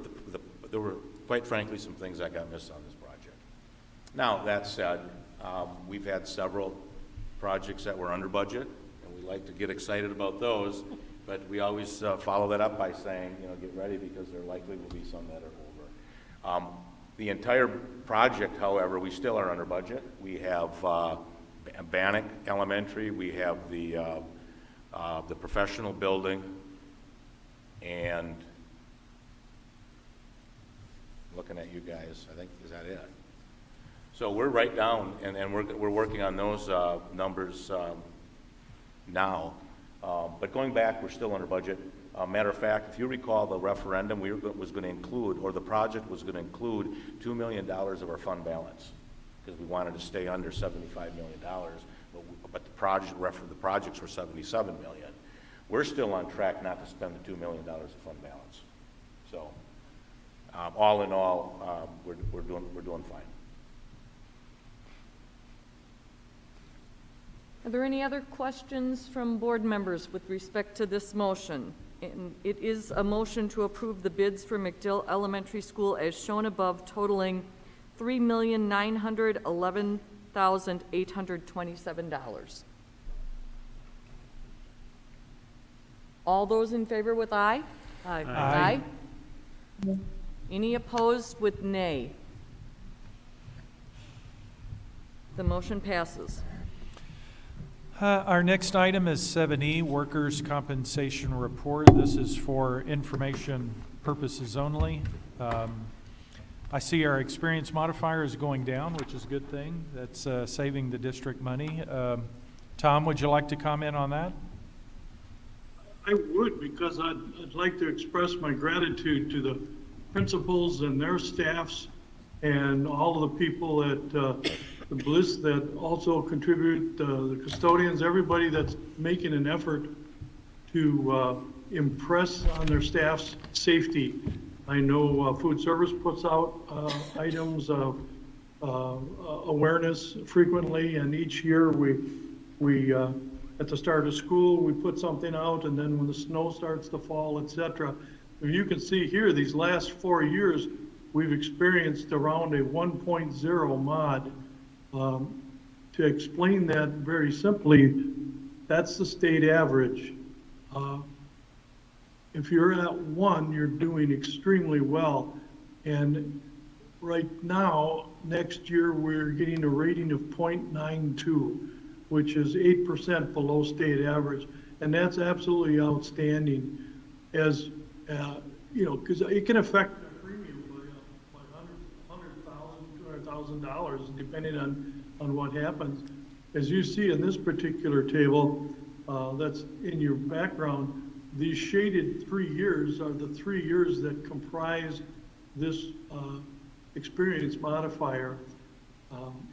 there were, quite frankly, some things that got missed on this project. Now, that said, we've had several projects that were under budget, and we like to get excited about those. But we always follow that up by saying, get ready because there likely will be some that are over. The entire project, however, we still are under budget. We have Bannock Elementary, we have the professional building, and looking at you guys, I think, is that it? So we're right down, and we're working on those numbers now. But going back, we're still under budget. Matter of fact, if you recall, the referendum was going to include, or the project was going to include $2 million of our fund balance because we wanted to stay under $75 million. But the projects were $77 million. We're still on track not to spend the $2 million of fund balance. So, all in all, we're doing fine. Are there any other questions from board members with respect to this motion? And it is a motion to approve the bids for McDill Elementary School as shown above, totaling $3,911,827. All those in favor with aye? Aye. Aye. Any opposed with nay? The motion passes. Our next item is 7E, Workers' Compensation Report. This is for information purposes only. I see our experience modifier is going down, which is a good thing. That's saving the district money. Tom, would you like to comment on that? I would, because I'd like to express my gratitude to the principals and their staffs and all of the people at the Bliss that also contribute, the custodians, everybody that's making an effort to impress on their staff's safety. I know food service puts out items of awareness frequently, and each year we at the start of school, we put something out, and then when the snow starts to fall, etc. You can see here, these last 4 years, we've experienced around a 1.0 mod. To explain that very simply, that's the state average. If you're at 1, you're doing extremely well. And right now, next year, we're getting a rating of 0.92, which is 8% below state average. And that's absolutely outstanding, as, you know, because it can affect the premium by $100,000, $200,000, depending on what happens. As you see in this particular table, that's in your background, these shaded 3 years are the 3 years that comprise this experience modifier.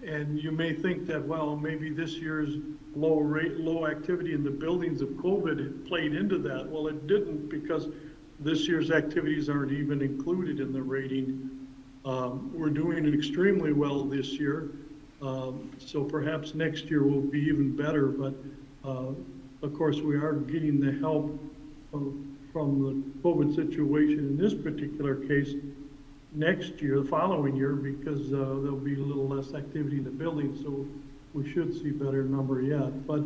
And you may think that, well, maybe this year's low activity in the buildings of COVID had played into that. Well, it didn't, because this year's activities aren't even included in the rating. We're doing extremely well this year. So perhaps next year will be even better, but of course we are getting the help from the COVID situation in this particular case next year, the following year, because there'll be a little less activity in the building, so we should see better number yet. But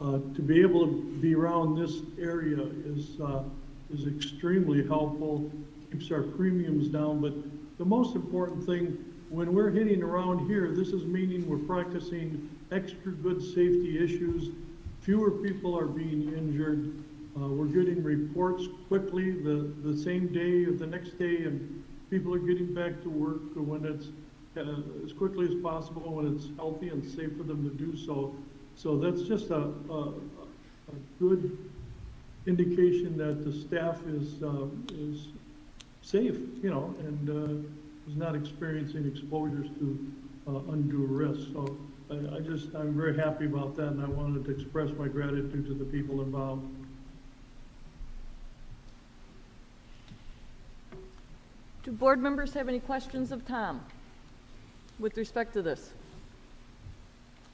to be able to be around this area is extremely helpful, keeps our premiums down. But the most important thing, when we're hitting around here, this is meaning we're practicing extra good safety issues. Fewer people are being injured. We're getting reports quickly the same day or the next day, and people are getting back to work when it's as quickly as possible, when it's healthy and safe for them to do so. So that's just a good indication that the staff is safe, you know, and is not experiencing exposures to undue risk. So I'm very happy about that, and I wanted to express my gratitude to the people involved. Do board members have any questions of Tom with respect to this?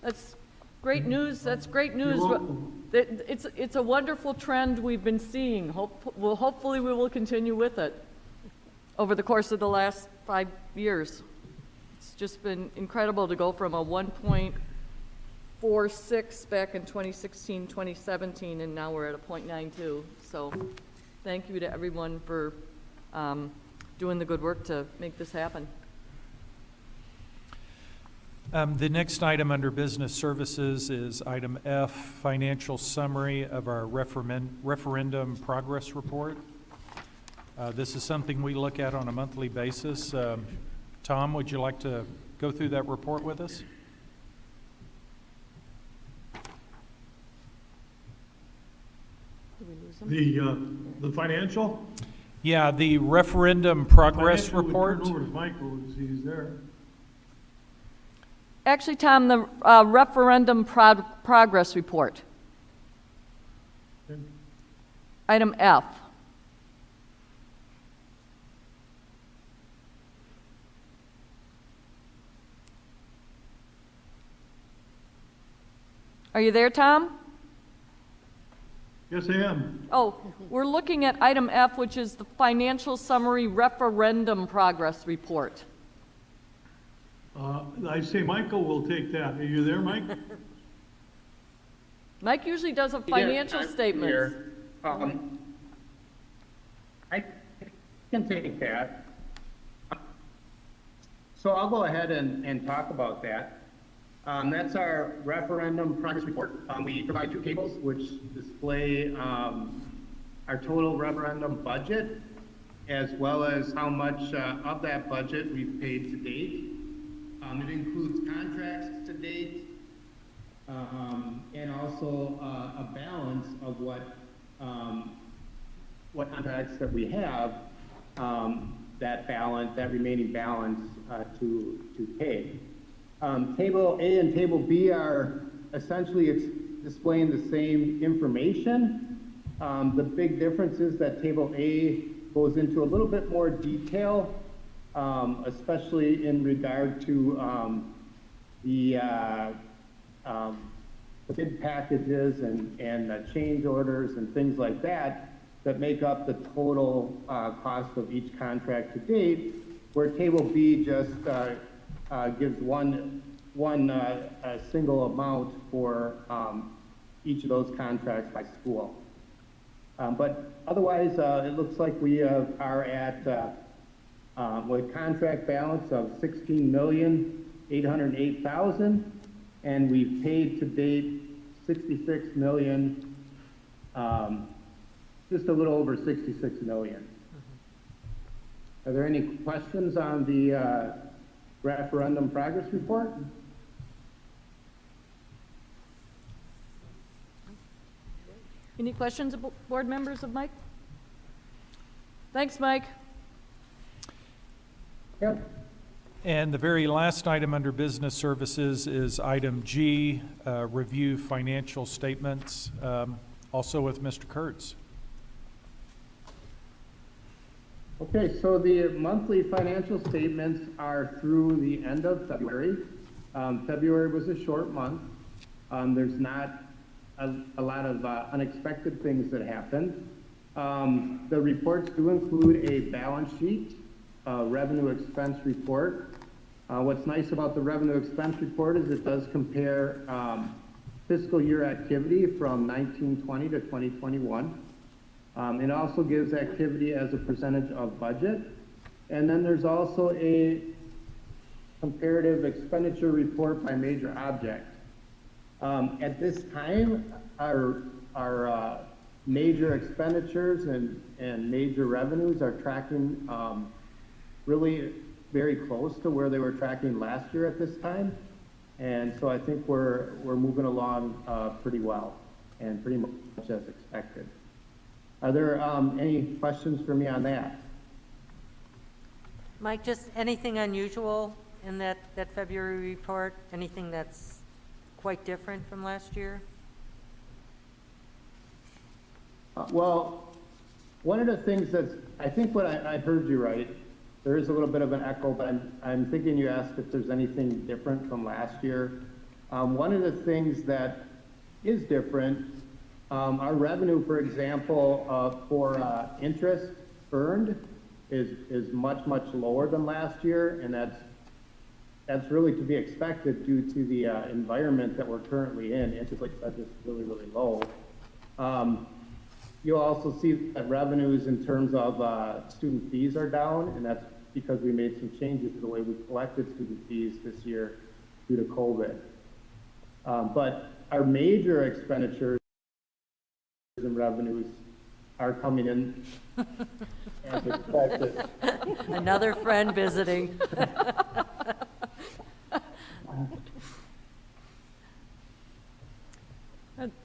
That's great news. That's great news. You're welcome. It's a wonderful trend we've been seeing. Hopefully we will continue with it over the course of the last 5 years. It's just been incredible to go from a 1.46 back in 2016, 2017, and now we're at a 0.92. So thank you to everyone for doing the good work to make this happen. The next item under business services is item F, financial summary of our referendum progress report. This is something we look at on a monthly basis. Tom, would you like to go through that report with us? Did we lose them? The financial? Yeah, the referendum progress Financial, report. Turn over to Michael, as he's there. Actually, Tom, the referendum progress report. Okay. Item F. Are you there, Tom? Yes, I am. Oh, we're looking at item F, which is the financial summary referendum progress report. I say Michael will take that. Are you there, Mike? Mike usually does a financial statement. I can take that. So I'll go ahead and talk about that. That's our referendum progress report. We provide 2 tables which display our total referendum budget, as well as how much of that budget we've paid to date. It includes contracts to date, and also a balance of what contracts that we have, that remaining balance to pay. Table A and Table B are essentially displaying the same information. The big difference is that Table A goes into a little bit more detail, especially in regard to the bid packages and change orders and things like that make up the total cost of each contract to date, where Table B just gives one single amount for each of those contracts by school. But otherwise, it looks like we are at with contract balance of $16,808,000, and we've paid to date $66 million, just a little over $66 million. Are there any questions on the referendum progress report? Any questions, board members of Mike? Thanks, Mike. Yep. And the very last item under business services is item G, review financial statements, also with Mr. Kurtz. Okay, so the monthly financial statements are through the end of February. February was a short month. There's not a lot of unexpected things that happened. The reports do include a balance sheet, revenue expense report. What's nice about the revenue expense report is it does compare fiscal year activity from 1920 to 2021. It also gives activity as a percentage of budget. And then there's also a comparative expenditure report by major object. At this time, our major expenditures and major revenues are tracking really very close to where they were tracking last year at this time. And so I think we're moving along pretty well and pretty much as expected. Are there any questions for me on that? Mike, just anything unusual in that February report? Anything that's quite different from last year? Well, one of the things that's, I think what I heard you right, there is a little bit of an echo, but I'm thinking you asked if there's anything different from last year. One of the things that is different, our revenue, for example, for interest earned is much, much lower than last year, and that's really to be expected due to the environment that we're currently in. Interest rates are just really, really low. You'll also see that revenues in terms of student fees are down, and that's because we made some changes to the way we collected student fees this year due to COVID. But our major expenditures and revenues are coming in as expected. Another friend visiting.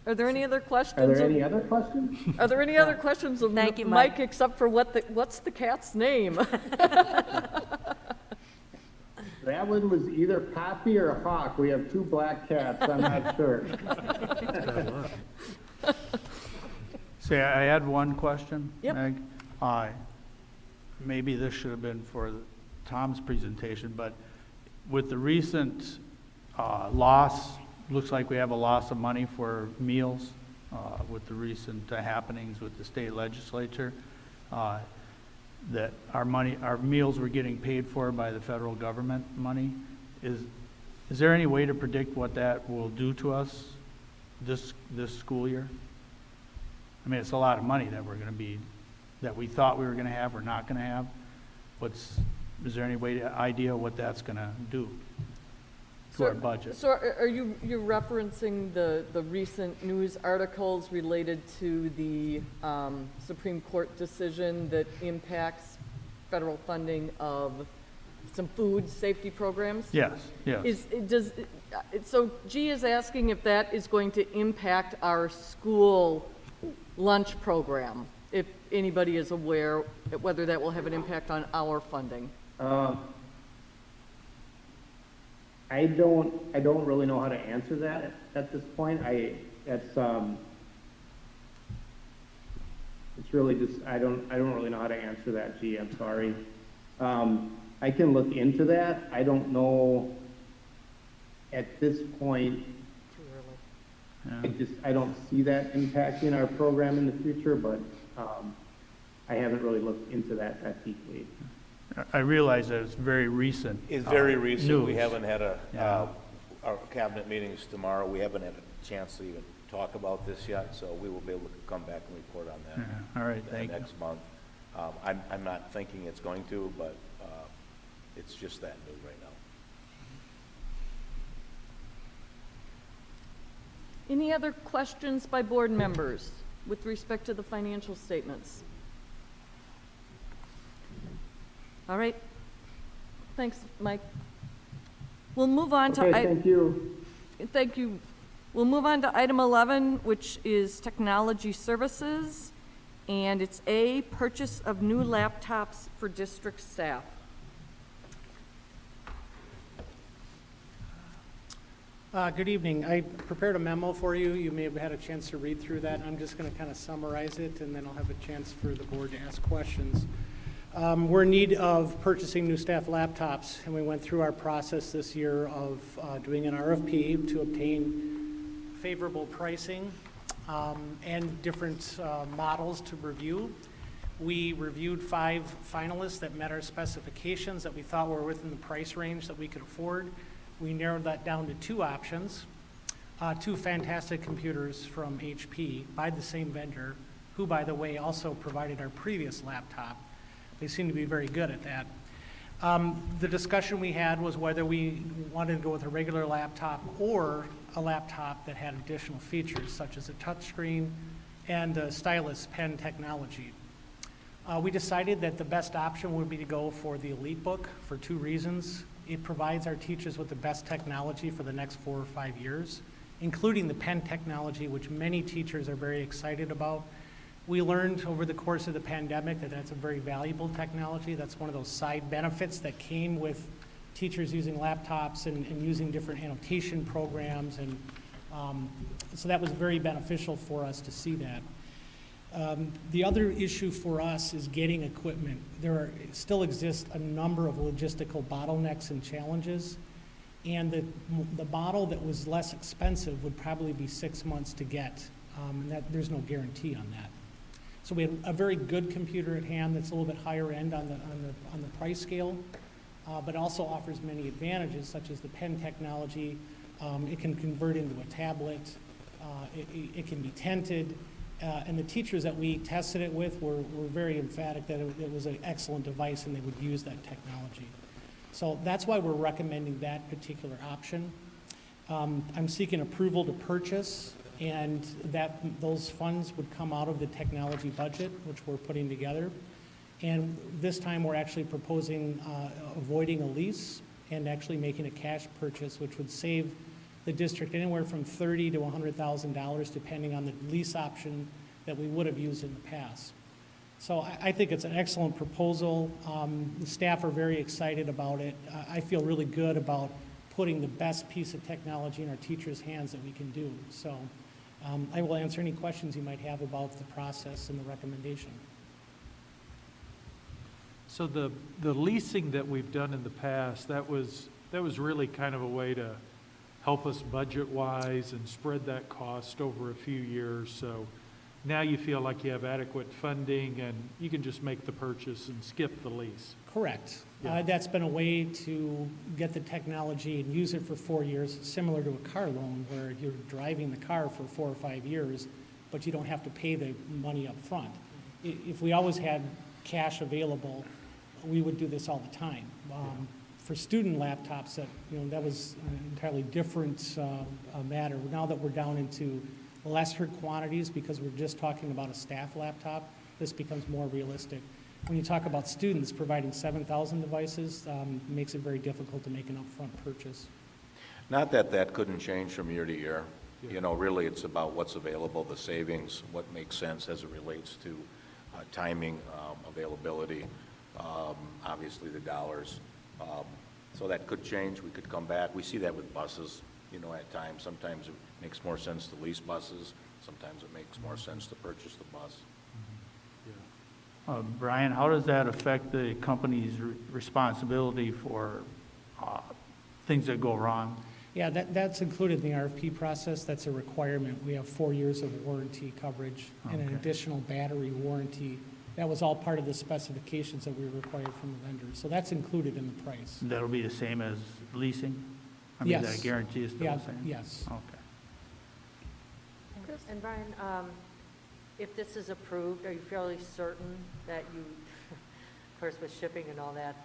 Are there any other questions? Are there any other questions? Are there any other questions of Thank you, Mike, Mike. except for what's the cat's name? That one was either Poppy or Hawk. We have 2 black cats, I'm not sure. Say, I had one question, Yep. Meg. Maybe this should have been for Tom's presentation, but with the recent loss, looks like we have a loss of money for meals with the recent happenings with the state legislature, that our meals were getting paid for by the federal government money. Is there any way to predict what that will do to us this school year? I mean, it's a lot of money that that we thought we were going to have or not going to have. Is there any idea what that's going to do? to our budget. So are you're referencing the recent news articles related to the Supreme Court decision that impacts federal funding of some food safety programs? Yes, yes. So G is asking if that is going to impact our school lunch program, if anybody is aware whether that will have an impact on our funding. I don't really know how to answer that at this point. It's really just, I don't really know how to answer that, G, I'm sorry. I can look into that. I don't know at this point. I don't see that impacting our program in the future, but I haven't really looked into that deeply. I realize that it's very recent. It's very recent. News. We haven't had our cabinet meetings tomorrow. We haven't had a chance to even talk about this yet, so we will be able to come back and report on that. Yeah. All right, thank you. Next month. I'm not thinking it's going to, but it's just that new right now. Any other questions by board members with respect to the financial statements? All right. Thanks, Mike. We'll move on to. Okay, thank you. Thank you. We'll move on to item 11, which is technology services. And it's A, purchase of new laptops for district staff. Good evening. I prepared a memo for you. You may have had a chance to read through that. I'm just going to kind of summarize it, and then I'll have a chance for the board to ask questions. We're in need of purchasing new staff laptops, and we went through our process this year of doing an RFP to obtain favorable pricing and different models to review. We reviewed 5 finalists that met our specifications that we thought were within the price range that we could afford. We narrowed that down to 2 options, 2 fantastic computers from HP by the same vendor, who, by the way, also provided our previous laptop. They seem to be very good at that. The discussion we had was whether we wanted to go with a regular laptop or a laptop that had additional features, such as a touchscreen and a stylus pen technology. We decided that the best option would be to go for the EliteBook for 2 reasons. It provides our teachers with the best technology for the next 4 or 5 years, including the pen technology, which many teachers are very excited about. We learned over the course of the pandemic that that's a very valuable technology. That's one of those side benefits that came with teachers using laptops and using different annotation programs. And so that was very beneficial for us to see that. The other issue for us is getting equipment. There still exist a number of logistical bottlenecks and challenges, and the model that was less expensive would probably be 6 months to get, and there's no guarantee on that. So we have a very good computer at hand that's a little bit higher end on the price scale, but also offers many advantages, such as the pen technology. It can convert into a tablet. It can be tented. And the teachers that we tested it with were very emphatic that it was an excellent device and they would use that technology. So that's why we're recommending that particular option. I'm seeking approval to purchase, and those funds would come out of the technology budget, which we're putting together. And this time we're actually proposing avoiding a lease and actually making a cash purchase, which would save the district anywhere from $30,000 to $100,000, depending on the lease option that we would have used in the past. So I think it's an excellent proposal. The staff are very excited about it. I feel really good about putting the best piece of technology in our teachers' hands that we can do. So I will answer any questions you might have about the process and the recommendation. So the leasing that we've done in the past, that was really kind of a way to help us budget-wise and spread that cost over a few years. So now you feel like you have adequate funding and you can just make the purchase and skip the lease. Correct. Yeah. That's been a way to get the technology and use it for 4 years, similar to a car loan where you're driving the car for 4 or 5 years, but you don't have to pay the money up front. If we always had cash available, we would do this all the time. for student laptops, that was an entirely different matter. Now that we're down into lesser quantities because we're just talking about a staff laptop, this becomes more realistic. When you talk about students providing 7,000 devices, makes it very difficult to make an upfront purchase. Not that that couldn't change from year to year. Really it's about what's available, the savings, what makes sense as it relates to timing, availability, obviously the dollars. So that could change. We could come back. We see that with buses, at times. Sometimes it makes more sense to lease buses. Sometimes it makes more sense to purchase the bus. Brian, how does that affect the company's responsibility for things that go wrong? Yeah, that's included in the RFP process. That's a requirement. We have 4 years of warranty coverage and an additional battery warranty. That was all part of the specifications that we required from the vendor. So that's included in the price. That'll be the same as leasing? I mean, Yes. that guarantee is still the same? Yes. Okay. And Brian, if this is approved, are you fairly certain that you, of course with shipping and all that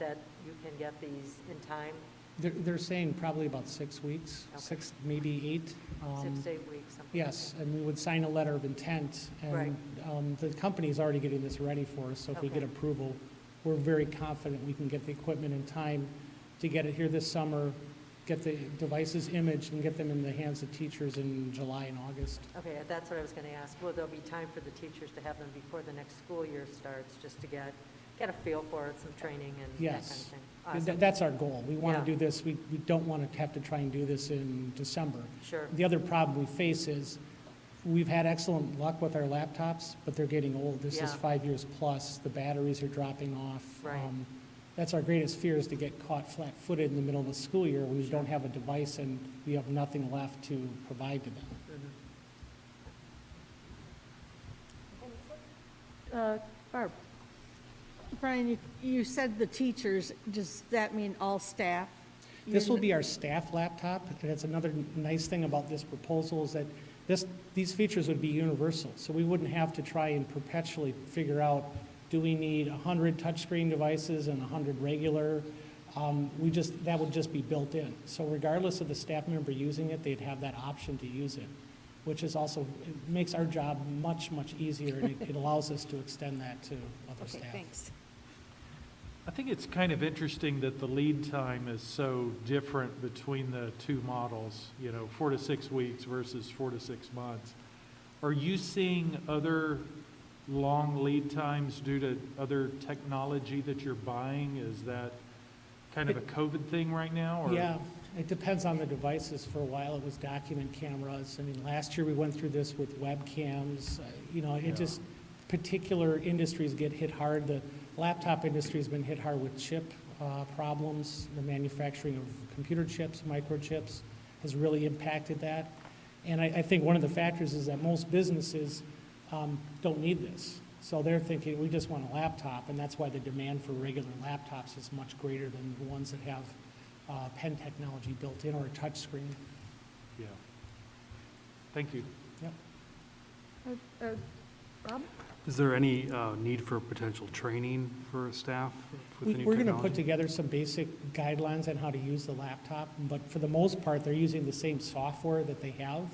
you can get these in time? They're saying probably about 6 weeks, Okay. 6, maybe 8. 6 to 8 weeks, something like Yes, and we would sign a letter of intent, Right. and the company's already getting this ready for us, so if we Okay. get approval, we're very confident we can get the equipment in time to get it here this summer, get the devices imaged, and get them in the hands of teachers in July and August. Okay, that's what I was going to ask. Will there be time for the teachers to have them before the next school year starts, just to get a feel for it, some training and that kind of Yes. thing? And Awesome. that's our goal. We want Yeah. to do this, we don't want to have to try and do this in December. Sure. The other problem we face is, we've had excellent luck with our laptops, but they're getting old. This is Yeah. 5 years plus, the batteries are dropping off. Right. That's our greatest fear, is to get caught flat-footed in the middle of the school year when we don't have a device and we have nothing left to provide to them. Barb? Brian, you said the teachers, does that mean all staff? This will be our staff laptop, and that's another nice thing about this proposal, is that these features would be universal, so we wouldn't have to try and perpetually figure out, do we need 100 touchscreen devices and 100 regular? That would just be built in. So regardless of the staff member using it, they'd have that option to use it, which is also, it makes our job much, much easier, and it allows us to extend that to other staff. Okay, thanks. I think it's kind of interesting that the lead time is so different between the two models, 4 to 6 weeks versus 4 to 6 months. Are you seeing other long lead times due to other technology that you're buying? Is that kind of a COVID thing right now? Or? Yeah, it depends on the devices. For a while, it was document cameras. I mean, last year we went through this with webcams. Just particular industries get hit hard. The laptop industry has been hit hard with chip problems. The manufacturing of computer chips, microchips, has really impacted that. And I think one of the factors is that most businesses don't need this. So they're thinking, we just want a laptop, and that's why the demand for regular laptops is much greater than the ones that have pen technology built in or a touch screen. Yeah. Thank you. Yep. Rob? Is there any need for potential training for staff with the new We're going to technology? put together some basic guidelines on how to use the laptop, but for the most part, they're using the same software that they have.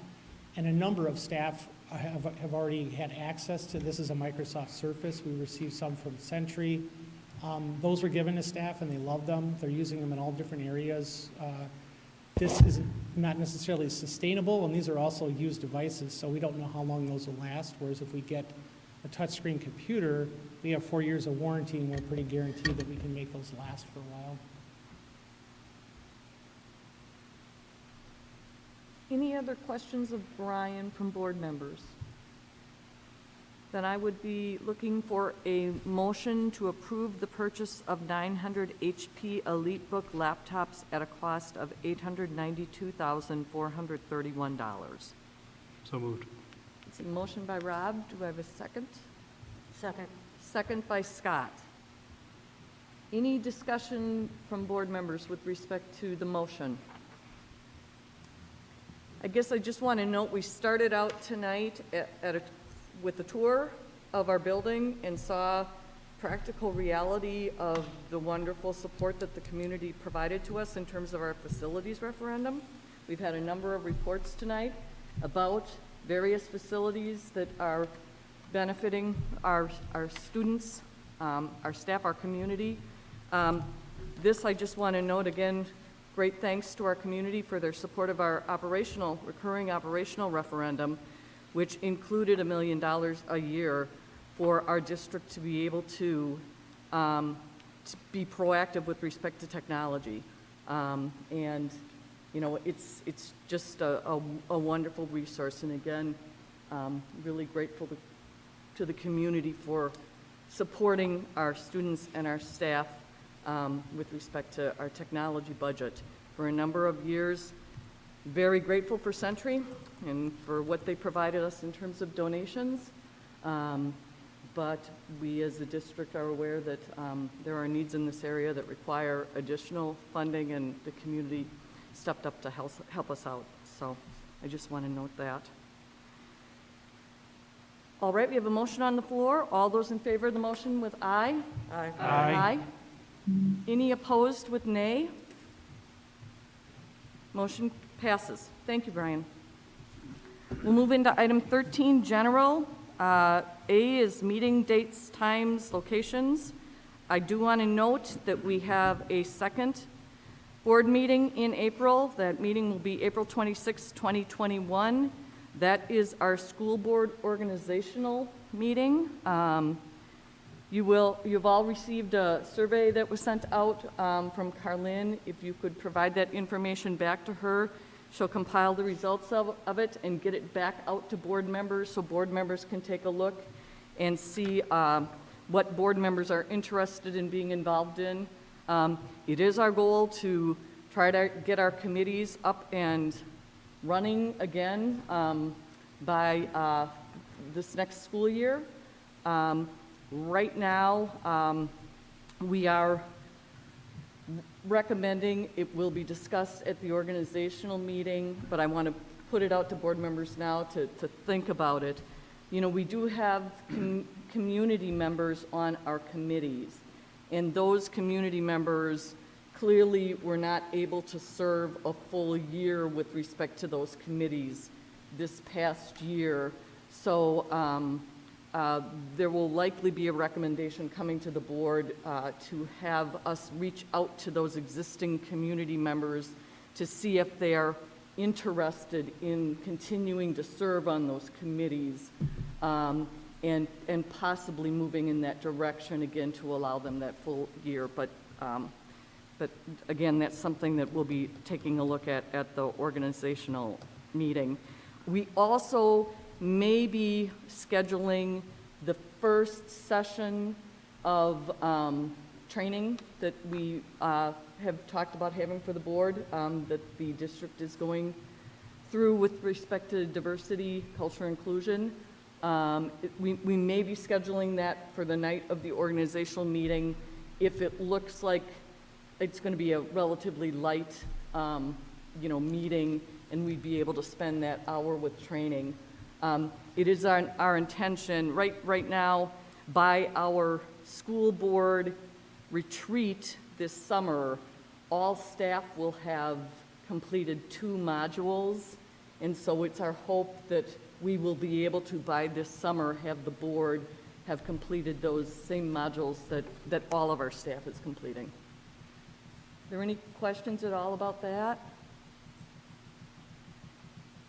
And a number of staff have already had access to, this is a Microsoft Surface. We received some from Century. Those were given to staff and they love them. They're using them in all different areas. This is not necessarily sustainable, and these are also used devices, so we don't know how long those will last, whereas if we get a touchscreen computer, we have 4 years of warranty, and we're pretty guaranteed that we can make those last for a while. Any other questions of Brian from board members? Then I would be looking for a motion to approve the purchase of 900 HP EliteBook laptops at a cost of $892,431. So moved. It's a motion by Rob. Do I have a second? Second. Second by Scott. Any discussion from board members with respect to the motion? I guess I just want to note, we started out tonight with a tour of our building and saw practical reality of the wonderful support that the community provided to us in terms of our facilities referendum. We've had a number of reports tonight about various facilities that are benefiting our students, our staff, our community. This, I just want to note again, great thanks to our community for their support of our recurring operational referendum, which included $1 million a year for our district to be able to be proactive with respect to technology. And, you know, it's just a wonderful resource. And again, really grateful to the community for supporting our students and our staff with respect to our technology budget. For a number of years, very grateful for Century and for what they provided us in terms of donations. But we as a district are aware that there are needs in this area that require additional funding, and the community stepped up to help us out. So I just want to note that. All right, we have a motion on the floor. All those in favor of the motion with aye? Aye. Aye. Any opposed with nay? Motion passes. Thank you, Brian. We'll move into item 13, general. A is meeting dates, times, locations. I do want to note that we have a second board meeting in April. That meeting will be April 26, 2021. That is our school board organizational meeting. You've all received a survey that was sent out from Carlin. If you could provide that information back to her, she'll compile the results of it and get it back out to board members so board members can take a look and see what board members are interested in being involved in. It is our goal to try to get our committees up and running again by this next school year. Right now, we are recommending it will be discussed at the organizational meeting, but I want to put it out to board members now to think about it. You know, we do have community members on our committees, and those community members clearly were not able to serve a full year with respect to those committees this past year. So there will likely be a recommendation coming to the board to have us reach out to those existing community members to see if they are interested in continuing to serve on those committees and possibly moving in that direction again to allow them that full year. But again, that's something that we'll be taking a look at the organizational meeting. We also may be scheduling the first session of training that we have talked about having for the board, that the district is going through with respect to diversity, culture, inclusion. We may be scheduling that for the night of the organizational meeting if it looks like it's going to be a relatively light, meeting, and we'd be able to spend that hour with training. It is our intention right now by our school board retreat this summer, all staff will have completed 2 modules, and so it's our hope that we will be able to, by this summer, have the board have completed those same modules that all of our staff is completing. Are there any questions at all about that?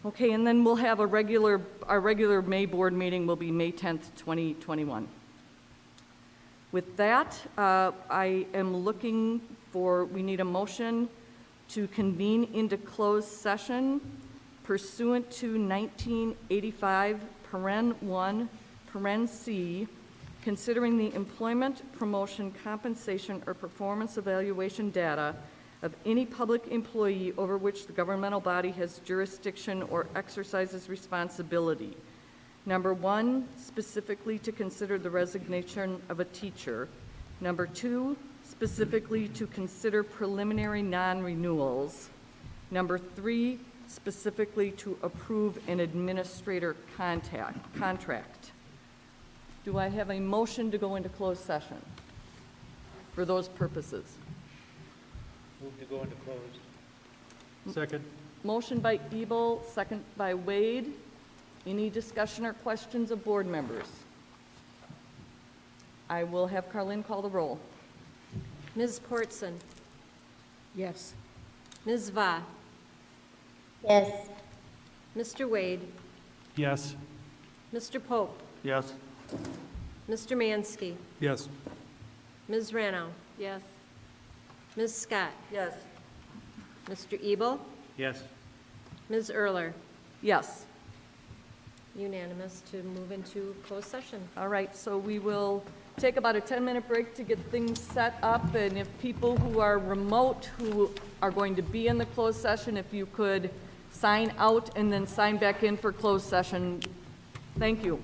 Okay, and then we'll have our regular May board meeting will be May 10th, 2021. With that, I am looking for, we need a motion to convene into closed session pursuant to 1985, paren 1, paren C, considering the employment, promotion, compensation, or performance evaluation data of any public employee over which the governmental body has jurisdiction or exercises responsibility. Number 1, specifically to consider the resignation of a teacher. Number 2, specifically to consider preliminary non-renewals. Number 3, specifically to approve an administrator contract. Do I have a motion to go into closed session for those purposes? Move to go into closed. Second. Motion by Ebel, second by Wade. Any discussion or questions of board members? I will have Carlin call the roll. Ms. Portson, Yes. Ms. Va, Yes. Mr. Wade, Yes. Mr. Pope, Yes. Mr. Mansky, Yes. Ms. Rano, Yes. Ms. Scott, Yes. Mr. Ebel, Yes. Ms. Erler. Yes. Unanimous to move into closed session. All right, so we will take about a 10-minute break to get things set up, and if people who are remote, who are going to be in the closed session, if you could sign out and then sign back in for closed session. Thank you.